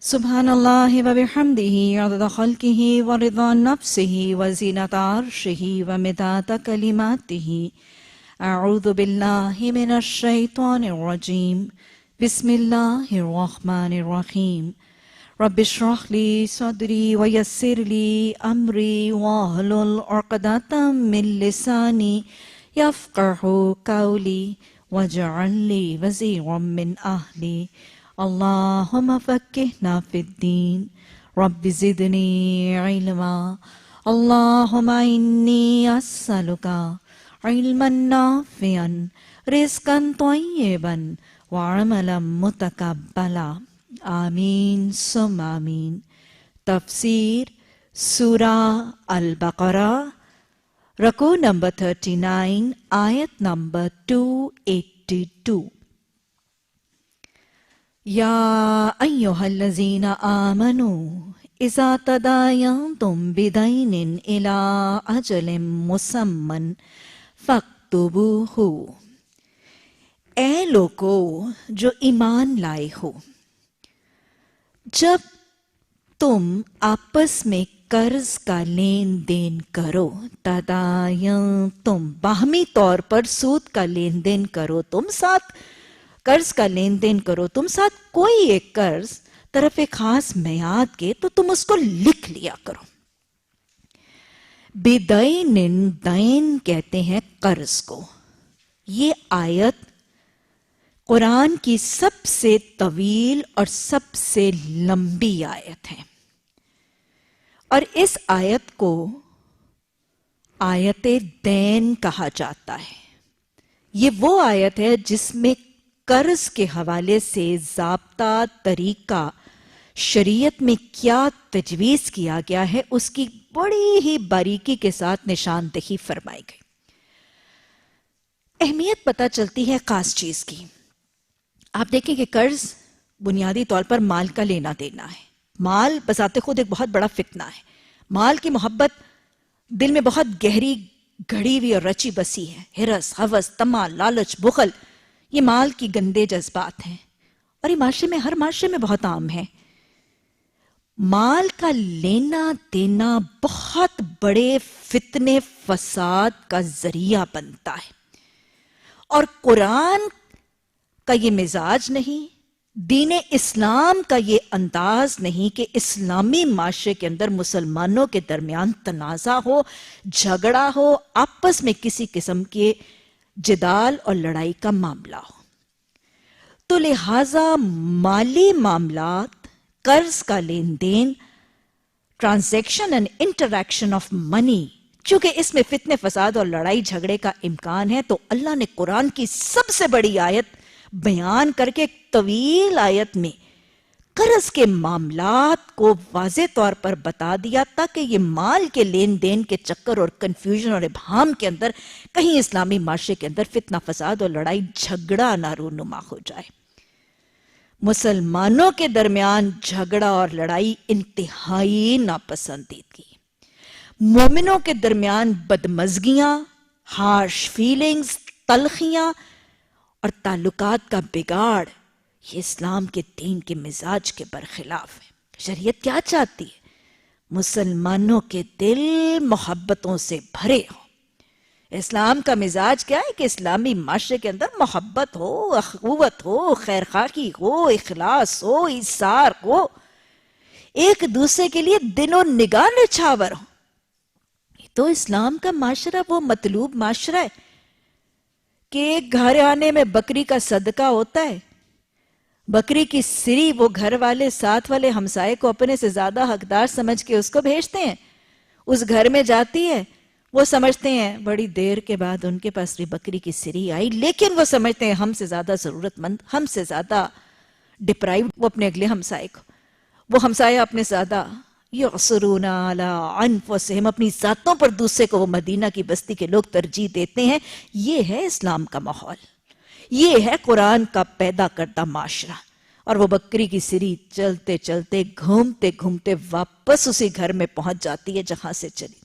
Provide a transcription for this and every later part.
Subhanallahi wa bihamdihi adada khalqihi wa rida nafsihi wa zinata arshihi wa midata kalimatihi. A'udhu billahi minash shaitanir rajim. Bismillahir rahmanir rahim. Rabbi shrah li sadri wa yassir li amri wahlul 'uqdatam min lisani yafqahu qawli waj'al li waziran min ahli. اللهم فقهنا في الدين رب زدني علما اللهم إني أسألك علما نافعا رزقا طيبا وعملا متقبلا آمین ثم آمین. تفسیر سورہ البقرہ رکوع نمبر 39 آیت نمبر 282. یا ایہا الذین آمنوا اذا تداینتم بدین الی اجل مسمى فاکتبوہ. اے لوگو جو ایمان لائے ہو، جب تم آپس میں قرض کا لین دین کرو، تداینتم باہمی طور پر سود کا لین دین کرو، تم ساتھ قرض کا لین دین کرو، تم ساتھ کوئی ایک قرض طرف ایک خاص میعاد کے، تو تم اس کو لکھ لیا کرو. بدین، دین کہتے ہیں قرض کو. یہ آیت قرآن کی سب سے طویل اور سب سے لمبی آیت ہے، اور اس آیت کو آیت دین کہا جاتا ہے. یہ وہ آیت ہے جس میں قرض کے حوالے سے ضابطہ طریقہ شریعت میں کیا تجویز کیا گیا ہے اس کی بڑی ہی باریکی کے ساتھ نشاندہی فرمائی گئی. اہمیت پتہ چلتی ہے خاص چیز کی. آپ دیکھیں کہ قرض بنیادی طور پر مال کا لینا دینا ہے. مال بذات خود ایک بہت بڑا فتنہ ہے. مال کی محبت دل میں بہت گہری گھڑی ہوئی اور رچی بسی ہے. ہرس، ہوس، طمع، لالچ، بخل، یہ مال کی گندے جذبات ہیں، اور یہ معاشرے میں، ہر معاشرے میں بہت عام ہے. مال کا لینا دینا بہت بڑے فتنے فساد کا ذریعہ بنتا ہے، اور قرآن کا یہ مزاج نہیں، دین اسلام کا یہ انداز نہیں کہ اسلامی معاشرے کے اندر مسلمانوں کے درمیان تنازع ہو، جھگڑا ہو، آپس میں کسی قسم کے جدال اور لڑائی کا معاملہ ہو. تو لہٰذا مالی معاملات، قرض کا لین دین، transaction and interaction of money, چونکہ اس میں فتنے فساد اور لڑائی جھگڑے کا امکان ہے، تو اللہ نے قرآن کی سب سے بڑی آیت بیان کر کے ایک طویل آیت میں قرض کے معاملات کو واضح طور پر بتا دیا، تاکہ یہ مال کے لین دین کے چکر اور کنفیوژن اور ابہام کے اندر کہیں اسلامی معاشرے کے اندر فتنہ فساد اور لڑائی جھگڑا نہ رونما ہو جائے. مسلمانوں کے درمیان جھگڑا اور لڑائی انتہائی ناپسندیدگی، مومنوں کے درمیان بدمزگیاں، ہارش فیلنگز، تلخیاں اور تعلقات کا بگاڑ، یہ اسلام کے دین کے مزاج کے برخلاف ہے. شریعت کیا چاہتی ہے؟ مسلمانوں کے دل محبتوں سے بھرے ہوں. اسلام کا مزاج کیا ہے کہ اسلامی معاشرے کے اندر محبت ہو، اخوت ہو، خیرخواہی ہو، اخلاص ہو، ایثار ہو، ایک دوسرے کے لیے دل و نگاہ نچھاور ہو. تو اسلام کا معاشرہ وہ مطلوب معاشرہ ہے کہ گھر آنے میں بکری کا صدقہ ہوتا ہے، بکری کی سری وہ گھر والے ساتھ والے ہمسائے کو اپنے سے زیادہ حقدار سمجھ کے اس کو بھیجتے ہیں. اس گھر میں جاتی ہے، وہ سمجھتے ہیں بڑی دیر کے بعد ان کے پاس بھی بکری کی سری آئی، لیکن وہ سمجھتے ہیں ہم سے زیادہ ضرورت مند، ہم سے زیادہ ڈپرائیوڈ وہ اپنے اگلے ہمسائے کو، وہ ہمسایہ اپنے زیادہ یعصرون علی انفسہم، اپنی ذاتوں پر دوسرے کو وہ مدینہ کی بستی کے لوگ ترجیح دیتے ہیں. یہ ہے اسلام کا ماحول، یہ ہے قرآن کا پیدا کردہ معاشرہ. اور وہ بکری کی سری چلتے چلتے گھومتے گھومتے واپس اسی گھر میں پہنچ جاتی ہے جہاں سے چلی.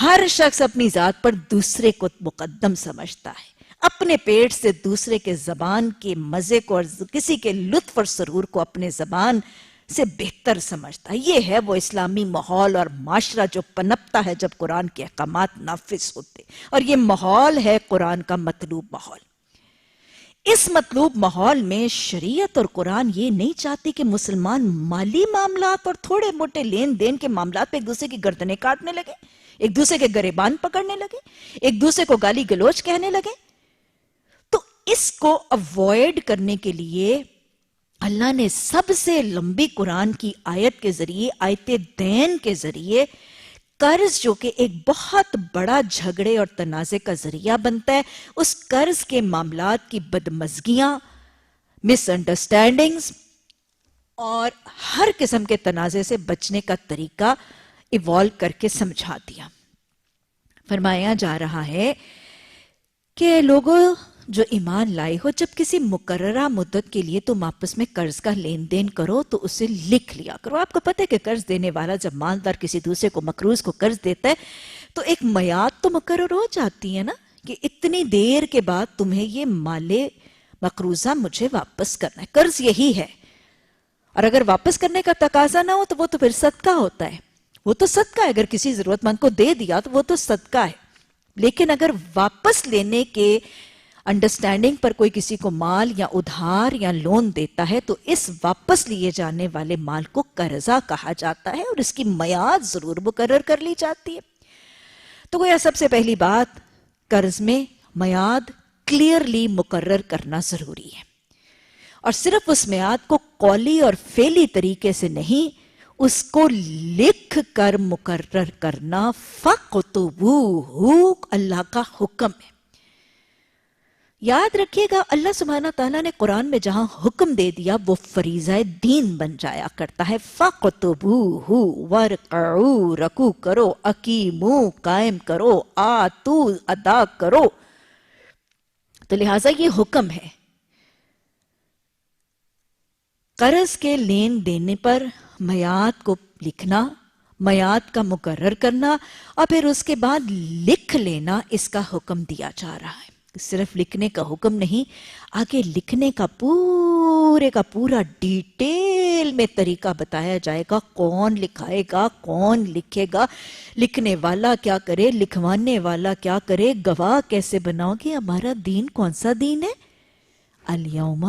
ہر شخص اپنی ذات پر دوسرے کو مقدم سمجھتا ہے، اپنے پیٹ سے دوسرے کے زبان کے مزے کو اور کسی کے لطف اور سرور کو اپنے زبان سے بہتر سمجھتا ہے۔ یہ ہے وہ اسلامی ماحول اور معاشرہ جو پنپتا ہے جب قرآن کے احکامات نافذ ہوتے، اور یہ ماحول ہے قرآن کا مطلوب ماحول۔ اس مطلوب ماحول میں شریعت اور قرآن یہ نہیں چاہتی کہ مسلمان مالی معاملات اور تھوڑے موٹے لین دین کے معاملات پہ ایک دوسرے کی گردنیں کاٹنے لگے، ایک دوسرے کے گریبان پکڑنے لگے، ایک دوسرے کو گالی گلوچ کہنے لگے۔ تو اس کو اوائڈ کرنے کے لیے اللہ نے سب سے لمبی قرآن کی آیت کے ذریعے، آیت دین کے ذریعے، قرض جو کہ ایک بہت بڑا جھگڑے اور تنازع کا ذریعہ بنتا ہے، اس قرض کے معاملات کی بدمزگیاں، مس انڈرسٹینڈنگز اور ہر قسم کے تنازع سے بچنے کا طریقہ ایوالو کر کے سمجھا دیا۔ فرمایا جا رہا ہے کہ لوگوں جو ایمان لائے ہو، جب کسی مقررہ مدت کے لیے تم آپس میں قرض کا لین دین کرو تو اسے لکھ لیا کرو۔ آپ کو پتہ ہے کہ قرض دینے والا جب مالدار کسی دوسرے کو مقروض کو قرض دیتا ہے تو ایک میعاد تو مقرر ہو جاتی ہے نا، کہ اتنی دیر کے بعد تمہیں یہ مال مقروضہ مجھے واپس کرنا ہے۔ قرض یہی ہے، اور اگر واپس کرنے کا تقاضا نہ ہو تو وہ تو پھر صدقہ ہوتا ہے، وہ تو صدقہ ہے۔ اگر کسی ضرورت مند کو دے دیا تو وہ تو صدقہ ہے، لیکن اگر واپس لینے کے انڈرسٹینڈنگ پر کوئی کسی کو مال یا ادھار یا لون دیتا ہے تو اس واپس لیے جانے والے مال کو قرضہ کہا جاتا ہے، اور اس کی میعاد ضرور مقرر کر لی جاتی ہے۔ تو گویا سب سے پہلی بات، قرض میں میعاد کلیئرلی مقرر کرنا ضروری ہے، اور صرف اس میعاد کو قولی اور فعلی طریقے سے نہیں، اس کو لکھ کر مقرر کرنا فَاقْتُبُوهُ اللہ کا حکم ہے۔ یاد رکھیے گا، اللہ سبحانہ تعالیٰ نے قرآن میں جہاں حکم دے دیا وہ فریضہ دین بن جایا کرتا ہے۔ فَاقْتُبُوهُ وَارْكَعُوا، رکوع کرو، اقیموا، قائم کرو، آتوا، ادا کرو۔ تو لہٰذا یہ حکم ہے۔ قرض کے لین دینے پر میعاد کو لکھنا، میعاد کا مقرر کرنا، اور پھر اس کے بعد لکھ لینا، اس کا حکم دیا جا رہا ہے۔ صرف لکھنے کا حکم نہیں، آگے لکھنے کا پورے کا پورا ڈیٹیل میں طریقہ بتایا جائے گا۔ کون لکھائے گا، کون لکھے گا، لکھنے والا کیا کرے، لکھوانے والا کیا کرے، گواہ کیسے بناؤ گے۔ ہمارا دین کون سا دین ہے؟ الیوم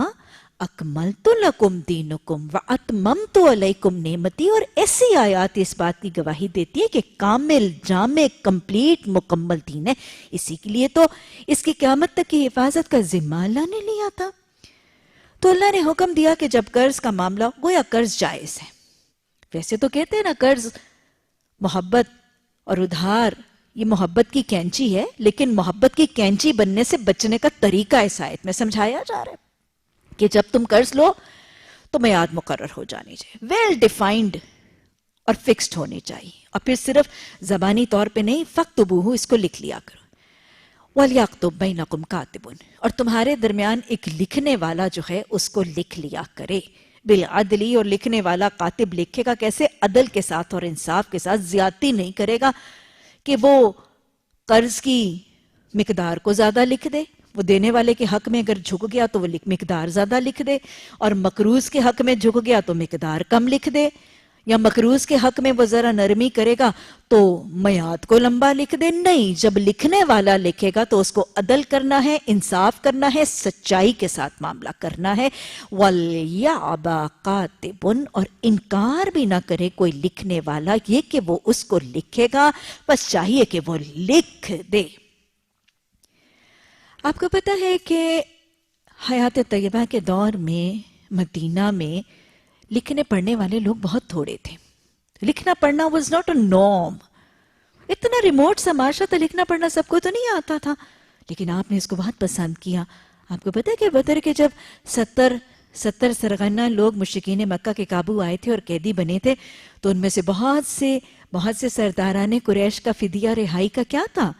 اکملت لکم دینکم واتممت علیکم نعمتی، اور ایسی آیات اس بات کی گواہی دیتی ہے کہ کامل، جامع، کمپلیٹ، مکمل دین ہے۔ اسی کے لیے تو اس کی قیامت تک کی حفاظت کا ذمہ اللہ نے لیا تھا۔ تو اللہ نے حکم دیا کہ جب قرض کا معاملہ، گویا قرض جائز ہے۔ ویسے تو کہتے ہیں نا قرض، محبت اور ادھار یہ محبت کی کینچی ہے، لیکن محبت کی کینچی بننے سے بچنے کا طریقہ اس آیت میں سمجھایا جا رہا ہے کہ جب تم قرض لو تو میعاد مقرر ہو جانی چاہیے، ویل ڈیفائنڈ اور فکسڈ ہونی چاہیے، اور پھر صرف زبانی طور پہ نہیں، فَاقْتُبُوهُ، اس کو لکھ لیا کرو۔ وَلْيَكْتُبْ بَيْنَكُمْ كَاتِبٌ، اور تمہارے درمیان ایک لکھنے والا جو ہے اس کو لکھ لیا کرے، بالعدلی، اور لکھنے والا کاتب لکھے گا کیسے؟ عدل کے ساتھ اور انصاف کے ساتھ، زیادتی نہیں کرے گا کہ وہ قرض کی مقدار کو زیادہ لکھ دے، وہ دینے والے کے حق میں اگر جھک گیا تو وہ مقدار زیادہ لکھ دے، اور مقروض کے حق میں جھک گیا تو مقدار کم لکھ دے، یا مقروض کے حق میں وہ ذرا نرمی کرے گا تو میعاد کو لمبا لکھ دے۔ نہیں، جب لکھنے والا لکھے گا تو اس کو عدل کرنا ہے، انصاف کرنا ہے، سچائی کے ساتھ معاملہ کرنا ہے۔ وَلْيَعْبَ قَاتِبٌ، اور انکار بھی نہ کرے کوئی لکھنے والا یہ کہ وہ اس کو لکھے گا، بس چاہیے کہ وہ لکھ دے۔ آپ کو پتہ ہے کہ حیات طیبہ کے دور میں مدینہ میں لکھنے پڑھنے والے لوگ بہت تھوڑے تھے۔ لکھنا پڑھنا was not a norm، اتنا ریموٹ سا معاشرہ تھا، لکھنا پڑھنا سب کو تو نہیں آتا تھا، لیکن آپ نے اس کو بہت پسند کیا۔ آپ کو پتہ ہے کہ بدر کے جب 70 سرغنہ لوگ مشرکین مکہ کے قابو آئے تھے اور قیدی بنے تھے، تو ان میں سے بہت سے سرداران قریش کا فدیہ رہائی کا کیا تھا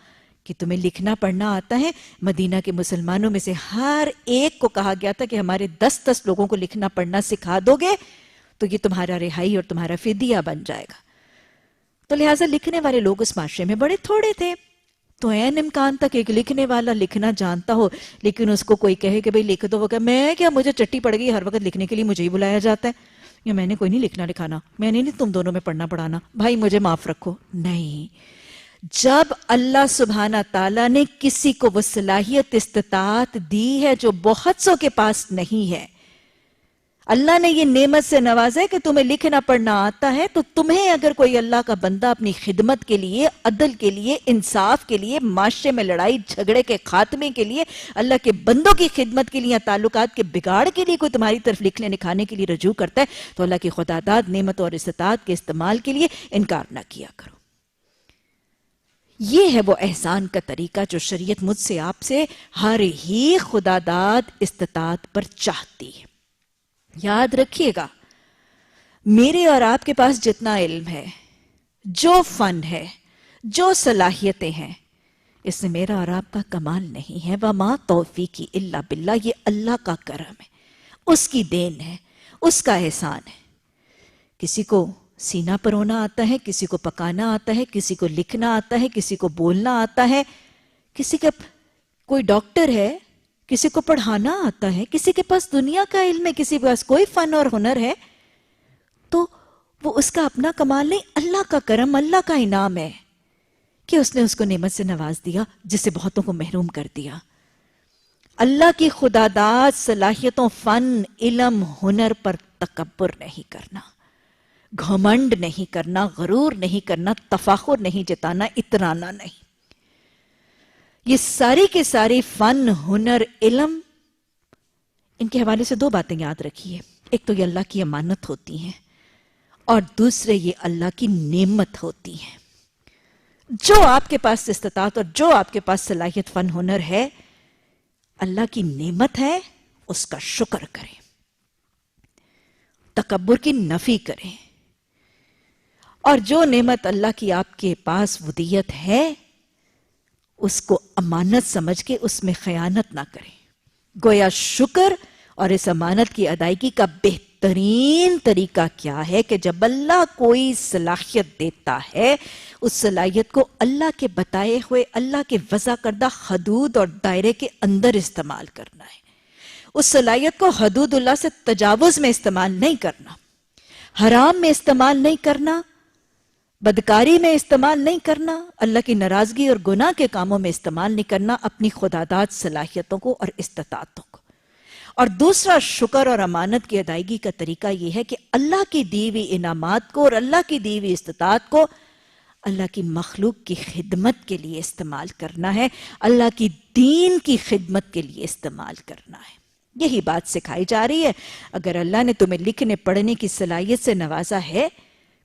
کہ تمہیں لکھنا پڑھنا آتا ہے۔ مدینہ کے مسلمانوں میں سے ہر ایک کو کہا گیا تھا کہ ہمارے 10 لوگوں کو لکھنا پڑھنا سکھا دو گے تو یہ تمہارا رہائی اور تمہارا فدیہ بن جائے گا۔ تو لہٰذا لکھنے والے لوگ اس معاشرے میں بڑے تھوڑے تھے، تو عین امکان تک ایک لکھنے والا لکھنا جانتا ہو لیکن اس کو کوئی کہے کہ بھئی لکھ دو، وہ کہ میں کیا، مجھے چٹی پڑ گئی، ہر وقت لکھنے کے لیے مجھے ہی بلایا جاتا ہے، یا میں نے کوئی نہیں لکھنا لکھانا, میں نے نہیں تم دونوں میں پڑھنا پڑھانا, بھائی مجھے معاف رکھو. نہیں, جب اللہ سبحانہ تعالیٰ نے کسی کو وہ صلاحیت استطاعت دی ہے جو بہت سو کے پاس نہیں ہے, اللہ نے یہ نعمت سے نوازا ہے کہ تمہیں لکھنا پڑھنا آتا ہے, تو تمہیں اگر کوئی اللہ کا بندہ اپنی خدمت کے لیے, عدل کے لیے, انصاف کے لیے, معاشرے میں لڑائی جھگڑے کے خاتمے کے لیے, اللہ کے بندوں کی خدمت کے لیے یا تعلقات کے بگاڑ کے لیے کوئی تمہاری طرف لکھنے لکھانے کے لیے رجوع کرتا ہے, تو اللہ کی خداداد نعمت اور استطاعت کے استعمال کے لیے انکار نہ کیا کرو. یہ ہے وہ احسان کا طریقہ جو شریعت مجھ سے آپ سے ہر ہی خداداد استطاعت پر چاہتی ہے. یاد رکھیے گا, میرے اور آپ کے پاس جتنا علم ہے, جو فن ہے, جو صلاحیتیں ہیں, اس میں میرا اور آپ کا کمال نہیں ہے. وَمَا تَوْفِيقِي إِلَّا بِاللَّهِ, یہ اللہ کا کرم ہے, اس کی دین ہے, اس کا احسان ہے. کسی کو سینہ پرونا آتا ہے, کسی کو پکانا آتا ہے, کسی کو لکھنا آتا ہے, کسی کو بولنا آتا ہے, کسی کا کوئی ڈاکٹر ہے, کسی کو پڑھانا آتا ہے, کسی کے پاس دنیا کا علم ہے, کسی کے پاس کوئی فن اور ہنر ہے, تو وہ اس کا اپنا کمال نہیں, اللہ کا کرم, اللہ کا انعام ہے کہ اس نے اس کو نعمت سے نواز دیا جس سے بہتوں کو محروم کر دیا. اللہ کی خداداد صلاحیتوں, فن, علم, ہنر پر تکبر نہیں کرنا, گھمنڈ نہیں کرنا, غرور نہیں کرنا, تفاخر نہیں جتانا, اترانا نہیں. یہ ساری کے ساری فن, ہنر, علم, ان کے حوالے سے دو باتیں یاد رکھیے. ایک تو یہ اللہ کی امانت ہوتی ہیں, اور دوسرے یہ اللہ کی نعمت ہوتی ہیں. جو آپ کے پاس استطاعت اور جو آپ کے پاس صلاحیت, فن, ہنر ہے, اللہ کی نعمت ہے, اس کا شکر کریں, تکبر کی نفی کریں. اور جو نعمت اللہ کی آپ کے پاس ودیت ہے, اس کو امانت سمجھ کے اس میں خیانت نہ کریں. گویا شکر اور اس امانت کی ادائیگی کا بہترین طریقہ کیا ہے کہ جب اللہ کوئی صلاحیت دیتا ہے, اس صلاحیت کو اللہ کے بتائے ہوئے, اللہ کے وضع کردہ حدود اور دائرے کے اندر استعمال کرنا ہے. اس صلاحیت کو حدود اللہ سے تجاوز میں استعمال نہیں کرنا, حرام میں استعمال نہیں کرنا, بدکاری میں استعمال نہیں کرنا, اللہ کی ناراضگی اور گناہ کے کاموں میں استعمال نہیں کرنا اپنی خداداد صلاحیتوں کو اور استطاعتوں کو. اور دوسرا شکر اور امانت کی ادائیگی کا طریقہ یہ ہے کہ اللہ کی دی ہوئی انعامات کو اور اللہ کی دی ہوئی استطاعت کو اللہ کی مخلوق کی خدمت کے لیے استعمال کرنا ہے, اللہ کی دین کی خدمت کے لیے استعمال کرنا ہے. یہی بات سکھائی جا رہی ہے. اگر اللہ نے تمہیں لکھنے پڑھنے کی صلاحیت سے نوازا ہے,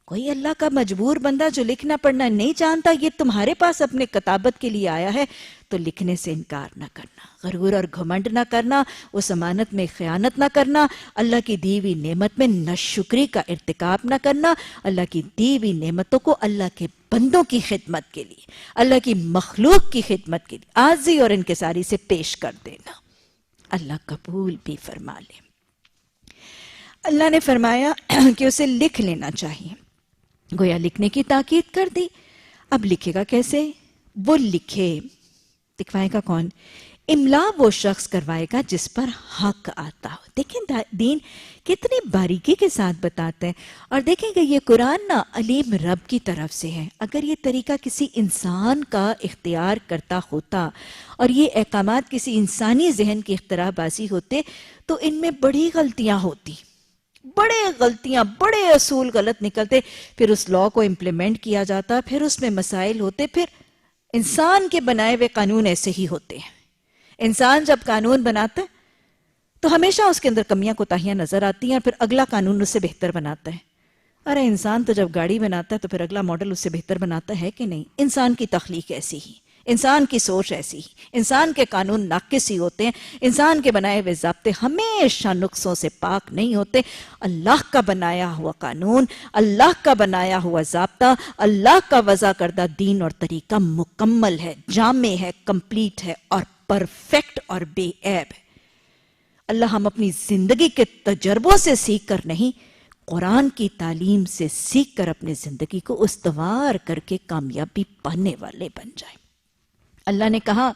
کوئی اللہ کا مجبور بندہ جو لکھنا پڑھنا نہیں جانتا, یہ تمہارے پاس اپنے کتابت کے لیے آیا ہے, تو لکھنے سے انکار نہ کرنا, غرور اور گھمنڈ نہ کرنا, اس امانت میں خیانت نہ کرنا, اللہ کی دی ہوئی نعمت میں ناشکری کا ارتکاب نہ کرنا, اللہ کی دی ہوئی نعمتوں کو اللہ کے بندوں کی خدمت کے لیے, اللہ کی مخلوق کی خدمت کے لیے عاجزی اور انکساری سے پیش کر دینا. اللہ قبول بھی فرما لے. اللہ نے فرمایا کہ اسے لکھ لینا چاہیے, گویا لکھنے کی تاکید کر دی. اب لکھے گا کیسے؟ وہ لکھے, دکھوائے گا کون؟ املا وہ شخص کروائے گا جس پر حق آتا ہو. دیکھیں دین کتنی باریکی کے ساتھ بتاتے ہیں. اور دیکھیں کہ یہ قرآن نا علیم رب کی طرف سے ہے. اگر یہ طریقہ کسی انسان کا اختیار کرتا ہوتا اور یہ احکامات کسی انسانی ذہن کی اختراع بازی ہوتے, تو ان میں بڑی غلطیاں ہوتی, بڑے اصول غلط نکلتے, پھر اس لاء کو امپلیمنٹ کیا جاتا, پھر اس میں مسائل ہوتے. پھر انسان کے بنائے ہوئے قانون ایسے ہی ہوتے ہیں. انسان جب قانون بناتا ہے تو ہمیشہ اس کے اندر کمیاں کوتاہیاں نظر آتی ہیں, اور پھر اگلا قانون اس سے بہتر بناتا ہے. ارے انسان تو جب گاڑی بناتا ہے تو پھر اگلا ماڈل اس سے بہتر بناتا ہے کہ نہیں؟ انسان کی تخلیق ایسی ہی, انسان کی سوچ ایسی ہی, انسان کے قانون ناقص ہی ہوتے ہیں, انسان کے بنائے ہوئے ضابطے ہمیشہ نقصوں سے پاک نہیں ہوتے. اللہ کا بنایا ہوا قانون, اللہ کا بنایا ہوا ضابطہ, اللہ کا وضع کردہ دین اور طریقہ مکمل ہے, جامع ہے, کمپلیٹ ہے اور پرفیکٹ اور بے عیب ہے. اللہ ہم اپنی زندگی کے تجربوں سے سیکھ کر نہیں, قرآن کی تعلیم سے سیکھ کر اپنی زندگی کو استوار کر کے کامیابی پانے والے بن جائیں. اللہ نے کہا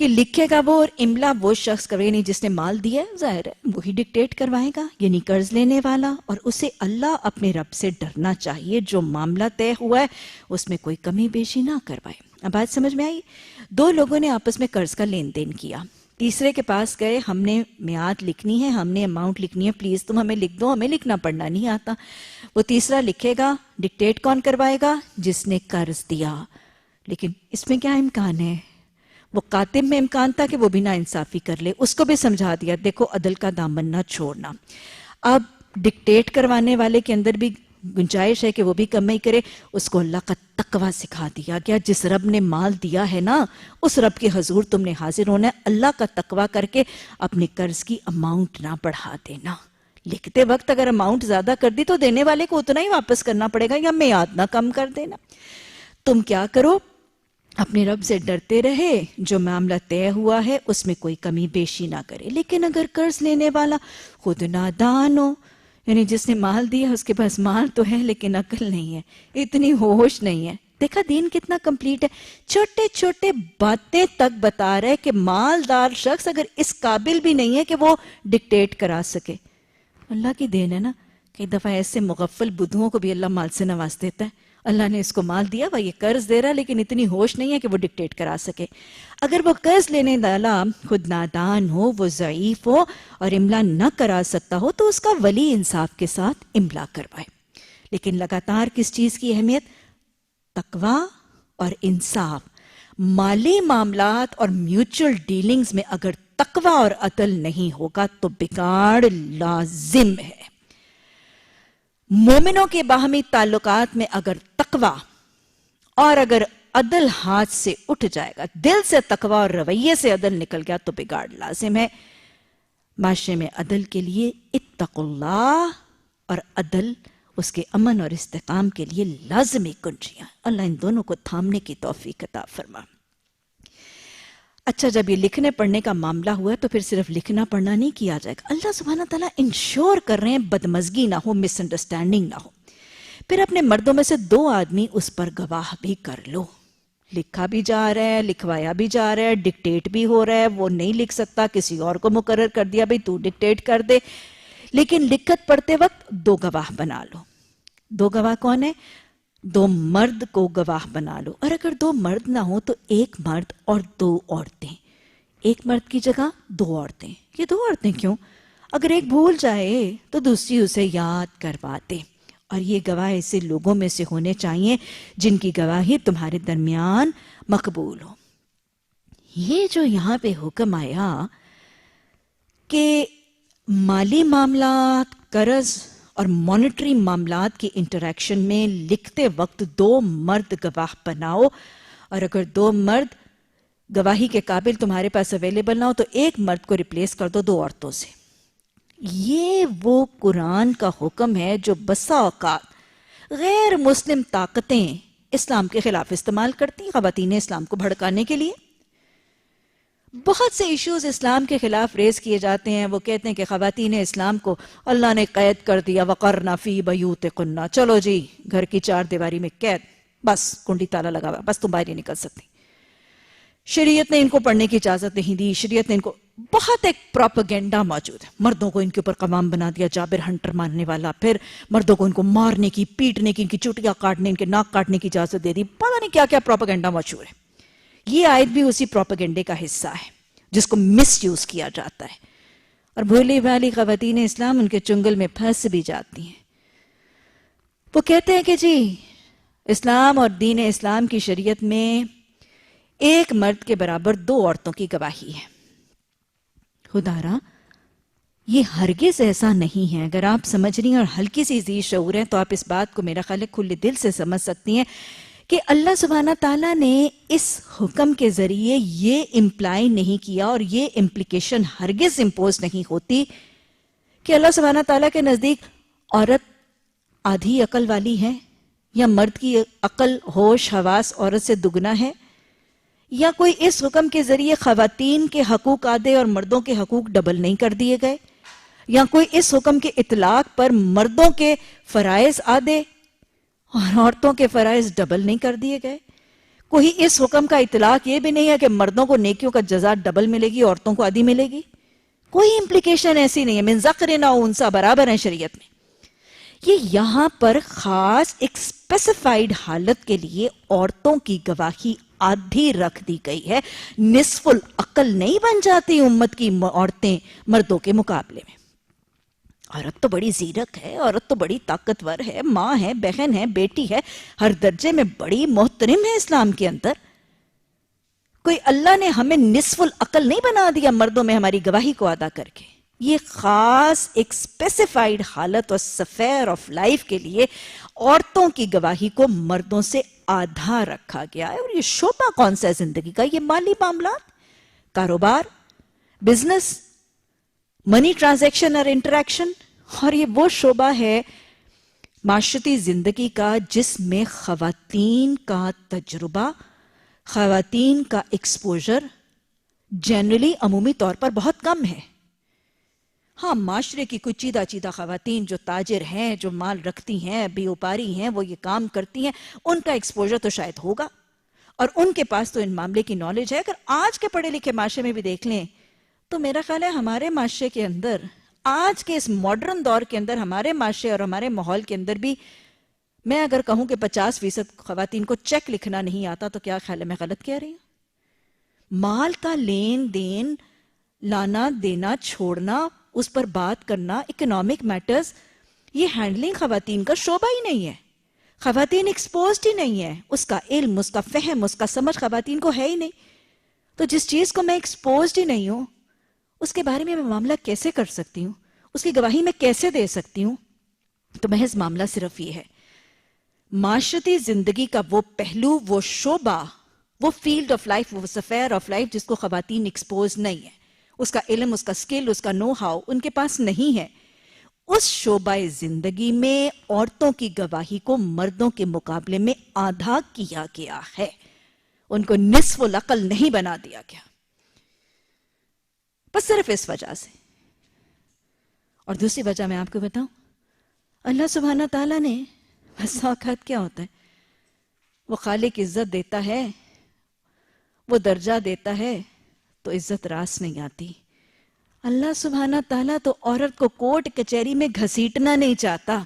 کہ لکھے گا وہ اور املا وہ شخص کرے نہیں جس نے مال دیا ہے، ظاہر ہے وہی ڈکٹیٹ کروائے گا، یعنی قرض لینے والا، اور اسے اللہ اپنے رب سے ڈرنا چاہیے، جو معاملہ طے ہوا ہے اس میں کوئی کمی بیشی نہ کروائے۔ اب بات سمجھ میں آئی؟ دو لوگوں نے آپس میں قرض کا لین دین کیا، تیسرے کے پاس گئے، ہم نے میعاد لکھنی ہے، ہم نے اماؤنٹ لکھنی ہے، پلیز تم ہمیں لکھ دو، ہمیں لکھنا پڑھنا نہیں آتا۔ وہ تیسرا لکھے گا، ڈکٹیٹ کون کروائے گا؟ جس نے قرض دیا۔ لیکن اس میں کیا امکان ہے؟ وہ کاتب میں امکان تھا کہ وہ بھی نا انصافی کر لے، اس کو بھی سمجھا دیا دیکھو عدل کا دامن نہ چھوڑنا۔ اب ڈکٹیٹ کروانے والے کے اندر بھی گنجائش ہے کہ وہ بھی کمی کرے، اس کو اللہ کا تقوی سکھا دیا گیا، جس رب نے مال دیا ہے نا اس رب کے حضور تم نے حاضر ہونا ہے، اللہ کا تقوی کر کے اپنے قرض کی اماؤنٹ نہ بڑھا دینا۔ لکھتے وقت اگر اماؤنٹ زیادہ کر دی تو دینے والے کو اتنا ہی واپس کرنا پڑے گا، یا میعاد نہ کم کر دینا۔ تم کیا کرو؟ اپنے رب سے ڈرتے رہے، جو معاملہ طے ہوا ہے اس میں کوئی کمی بیشی نہ کرے۔ لیکن اگر قرض لینے والا خود نادان ہو، یعنی جس نے مال دیا اس کے پاس مال تو ہے لیکن عقل نہیں ہے، اتنی ہوش نہیں ہے۔ دیکھا دین کتنا کمپلیٹ ہے، چھوٹے چھوٹے باتیں تک بتا رہے کہ مالدار شخص اگر اس قابل بھی نہیں ہے کہ وہ ڈکٹیٹ کرا سکے۔ اللہ کی دین ہے نا، کئی دفعہ ایسے مغفل بدھوؤں کو بھی اللہ مال سے نواز دیتا ہے۔ اللہ نے اس کو مال دیا، وہ یہ قرض دے رہا لیکن اتنی ہوش نہیں ہے کہ وہ ڈکٹیٹ کرا سکے۔ اگر وہ قرض لینے والا خود نادان ہو، وہ ضعیف ہو اور املا نہ کرا سکتا ہو تو اس کا ولی انصاف کے ساتھ املا کروائے۔ لیکن لگاتار کس چیز کی اہمیت؟ تقوی اور انصاف۔ مالی معاملات اور میوچل ڈیلنگز میں اگر تقوی اور عدل نہیں ہوگا تو بگاڑ لازم ہے۔ مومنوں کے باہمی تعلقات میں اگر تقوی اور اگر عدل ہاتھ سے اٹھ جائے گا، دل سے تقوی اور رویے سے عدل نکل گیا تو بگاڑ لازم ہے۔ معاشرے میں عدل کے لیے اتقوا اللہ اور عدل اس کے امن اور استحکام کے لیے لازمی کنجیاں۔ اللہ ان دونوں کو تھامنے کی توفیق عطا فرما۔ اچھا، جب یہ لکھنے پڑھنے کا معاملہ ہوا ہے تو پھر صرف لکھنا پڑھنا نہیں کیا جائے گا، اللہ سبحانہ تعالیٰ انشور کر رہے ہیں بدمزگی نہ ہو، مس انڈرسٹینڈنگ نہ ہو۔ پھر اپنے مردوں میں سے 2 آدمی اس پر گواہ بھی کر لو۔ لکھا بھی جا رہا ہے، لکھوایا بھی جا رہا ہے، ڈکٹیٹ بھی ہو رہا ہے، وہ نہیں لکھ سکتا، کسی اور کو مقرر کر دیا بھئی تو ڈکٹیٹ کر دے، لیکن لکھت پڑھتے وقت 2 گواہ بنا لو۔ 2 گواہ کون ہیں؟ 2 مرد کو گواہ بنا لو، اور اگر 2 مرد نہ ہو تو 1 مرد اور 2 عورتیں۔ 1 مرد کی جگہ 2 عورتیں۔ یہ 2 عورتیں کیوں؟ اگر ایک بھول جائے تو دوسری اسے یاد کروا دے، اور یہ گواہ ایسے لوگوں میں سے ہونے چاہیے جن کی گواہی تمہارے درمیان مقبول ہو۔ یہ جو یہاں پہ حکم آیا کہ مالی معاملات، قرض اور مانیٹری معاملات کی انٹریکشن میں لکھتے وقت 2 مرد گواہ بناؤ، اور اگر 2 مرد گواہی کے قابل تمہارے پاس اویلیبل نہ ہو تو 1 مرد کو ریپلیس کر دو 2 عورتوں سے۔ یہ وہ قرآن کا حکم ہے جو بسا اوقات غیر مسلم طاقتیں اسلام کے خلاف استعمال کرتی ہیں، خواتین اسلام کو بھڑکانے کے لیے۔ بہت سے ایشوز اسلام کے خلاف ریز کیے جاتے ہیں، وہ کہتے ہیں کہ خواتین اسلام کو اللہ نے قید کر دیا، وقرنا فی بیوتکن، چلو جی گھر کی 4 دیواری میں قید، بس کنڈی تالا لگا ہوا، بس تم باہر نہیں نکل سکتی۔ شریعت نے ان کو پڑھنے کی اجازت نہیں دی، شریعت نے ان کو، بہت ایک پروپیگنڈا موجود ہے، مردوں کو ان کے اوپر قوام بنا دیا، جابر ہنٹر ماننے والا، پھر مردوں کو ان کو مارنے کی، پیٹنے کی، ان کی چوٹیاں کاٹنے، ان کے ناک کاٹنے کی اجازت دے دی، پتہ نہیں کیا کیا پروپیگنڈا مشہور ہے۔ یہ آیت بھی اسی پروپیگنڈے کا حصہ ہے جس کو مس یوز کیا جاتا ہے، اور بھولی بھالی خواتین اسلام ان کے چنگل میں پھنس بھی جاتی ہیں۔ وہ کہتے ہیں کہ جی اسلام اور دین اسلام کی شریعت میں 1 مرد کے برابر 2 عورتوں کی گواہی ہے۔ خدا را یہ ہرگز ایسا نہیں ہے۔ اگر آپ سمجھ رہی ہیں اور ہلکی سی ذی شعور ہیں تو آپ اس بات کو میرا خیال ہے کھلے دل سے سمجھ سکتی ہیں کہ اللہ سبحانہ تعالیٰ نے اس حکم کے ذریعے یہ امپلائی نہیں کیا، اور یہ امپلیکیشن ہرگز امپوز نہیں ہوتی کہ اللہ سبحانہ تعالیٰ کے نزدیک عورت آدھی عقل والی ہے، یا مرد کی عقل، ہوش، حواس عورت سے دگنا ہے، یا کوئی اس حکم کے ذریعے خواتین کے حقوق آدھے اور مردوں کے حقوق ڈبل نہیں کر دیے گئے، یا کوئی اس حکم کے اطلاق پر مردوں کے فرائض آدھے اور عورتوں کے فرائض ڈبل نہیں کر دیے گئے۔ کوئی اس حکم کا اطلاق یہ بھی نہیں ہے کہ مردوں کو نیکیوں کا جزا ڈبل ملے گی، عورتوں کو آدھی ملے گی. کوئی امپلیکیشن ایسی نہیں ہے. من ذکر او انثی برابر ہیں شریعت میں. یہ یہاں پر خاص ایک اسپیسیفائیڈ حالت کے لیے عورتوں کی گواہی آدھی رکھ دی گئی ہے. نصف العقل نہیں بن جاتی امت کی عورتیں مردوں کے مقابلے میں. عورت تو بڑی زیرک ہے، عورت تو بڑی طاقتور ہے، ماں ہے، بہن ہے، بیٹی ہے، ہر درجے میں بڑی محترم ہے اسلام کے اندر. کوئی اللہ نے ہمیں نصف العقل نہیں بنا دیا مردوں میں ہماری گواہی کو ادا کر کے. یہ خاص ایک اسپیسیفائیڈ حالت اور سفیر آف لائف کے لیے عورتوں کی گواہی کو مردوں سے آدھا رکھا گیا ہے. اور یہ شعبہ کون سا ہے زندگی کا؟ یہ مالی معاملات، کاروبار، بزنس، منی ٹرانزیکشن اور انٹریکشن. اور یہ وہ شعبہ ہے معاشرتی زندگی کا جس میں خواتین کا تجربہ، خواتین کا ایکسپوجر جنرلی عمومی طور پر بہت کم ہے. ہاں، معاشرے کی کچھ چیدہ چیدہ خواتین جو تاجر ہیں، جو مال رکھتی ہیں، بیوپاری ہیں، وہ یہ کام کرتی ہیں، ان کا ایکسپوجر تو شاید ہوگا اور ان کے پاس تو ان معاملے کی نالج ہے. اگر آج کے پڑھے لکھے معاشرے میں بھی دیکھ لیں تو میرا خیال ہے ہمارے معاشرے کے اندر، آج کے اس ماڈرن دور کے اندر، ہمارے معاشرے اور ہمارے ماحول کے اندر بھی میں اگر کہوں کہ 50% خواتین کو چیک لکھنا نہیں آتا تو کیا خیال ہے میں غلط کہہ رہی ہوں؟ مال کا لین دین، لانا دینا، چھوڑنا، اس پر بات کرنا، اکنامک میٹرز، یہ ہینڈلنگ خواتین کا شعبہ ہی نہیں ہے. خواتین ایکسپوزڈ ہی نہیں ہے. اس کا علم، اس کا فہم، اس کا سمجھ خواتین کو ہے ہی نہیں. تو جس چیز کو میں ایکسپوزڈ ہی نہیں ہوں اس کے بارے میں معاملہ کیسے کر سکتی ہوں؟ اس کی گواہی میں کیسے دے سکتی ہوں؟ تو محض معاملہ صرف یہ ہے، معاشرتی زندگی کا وہ پہلو، وہ شعبہ، وہ فیلڈ آف لائف، وہ سفیر آف لائف جس کو خواتین ایکسپوز نہیں ہے، اس کا علم، اس کا سکل، اس کا نو ہاؤ ان کے پاس نہیں ہے، اس شعبہ زندگی میں عورتوں کی گواہی کو مردوں کے مقابلے میں آدھا کیا گیا ہے. ان کو نصف العقل نہیں بنا دیا گیا، بس صرف اس وجہ سے. اور دوسری وجہ میں آپ کو بتاؤں، اللہ سبحانہ تعالیٰ نے بس اوقات کیا ہوتا ہے، وہ خالق عزت دیتا ہے، وہ درجہ دیتا ہے تو عزت راس نہیں آتی. اللہ سبحانہ تعالیٰ تو عورت کو کورٹ کچہری میں گھسیٹنا نہیں چاہتا.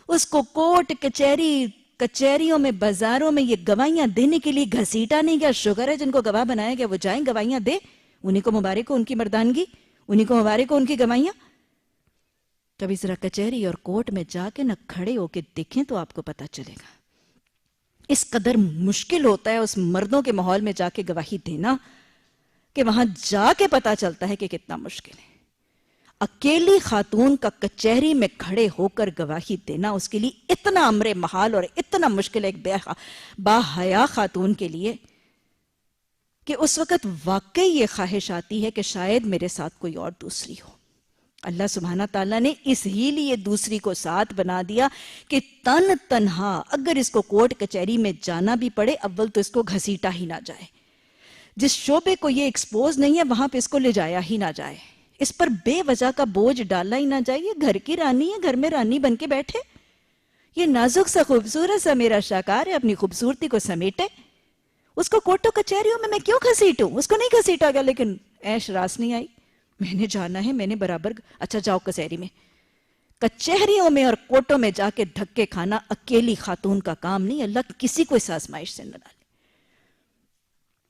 اس کو کورٹ کچہریوں میں، بازاروں میں یہ گواہیاں دینے کے لیے گھسیٹا نہیں گیا. شکر ہے جن کو گواہ بنایا گیا وہ جائیں گواہیاں دے، انہیں کو مبارک ہو ان کی مردانگی، انہیں کو مبارک ہو ان کی گواہیاں. کبھی ذرا کچہری اور کورٹ میں جا کے نہ کھڑے ہو کے دیکھیں تو آپ کو پتا چلے گا. اس قدر مشکل ہوتا ہے اس مردوں کے ماحول میں جا کے گواہی دینا کہ وہاں جا کے پتا چلتا ہے کہ کتنا مشکل ہے. اکیلی خاتون کا کچہری میں کھڑے ہو کر گواہی دینا اس کے لیے اتنا امر محال اور اتنا مشکل ہے ایک با حیا خاتون کے لیے کہ اس وقت واقعی یہ خواہش آتی ہے کہ شاید میرے ساتھ کوئی اور دوسری ہو. اللہ سبحانہ تعالیٰ نے اس ہی لیے دوسری کو ساتھ بنا دیا کہ تنہا اگر اس کو کورٹ کچہری میں جانا بھی پڑے، اول تو اس کو گھسیٹا ہی نہ جائے. جس شعبے کو یہ ایکسپوز نہیں ہے وہاں پہ اس کو لے جایا ہی نہ جائے، اس پر بے وجہ کا بوجھ ڈالا ہی نہ جائے. یہ گھر کی رانی ہے، گھر میں رانی بن کے بیٹھے. یہ نازک سا خوبصورت سا میرا شاکار ہے، اپنی خوبصورتی کو سمیٹے. اس کو کوٹوں کچہریوں میں کیوں گھسیٹوں؟ اس کو نہیں گھسیٹا گیا، لیکن عیش راس نہیں آئی. میں نے جانا ہے، میں نے برابر. اچھا جاؤ کچہری میں. کچہریوں میں اور کوٹوں میں جا کے دھکے کھانا اکیلی خاتون کا کام نہیں. اللہ کسی کو اس آزمائش سے نہ ڈالے.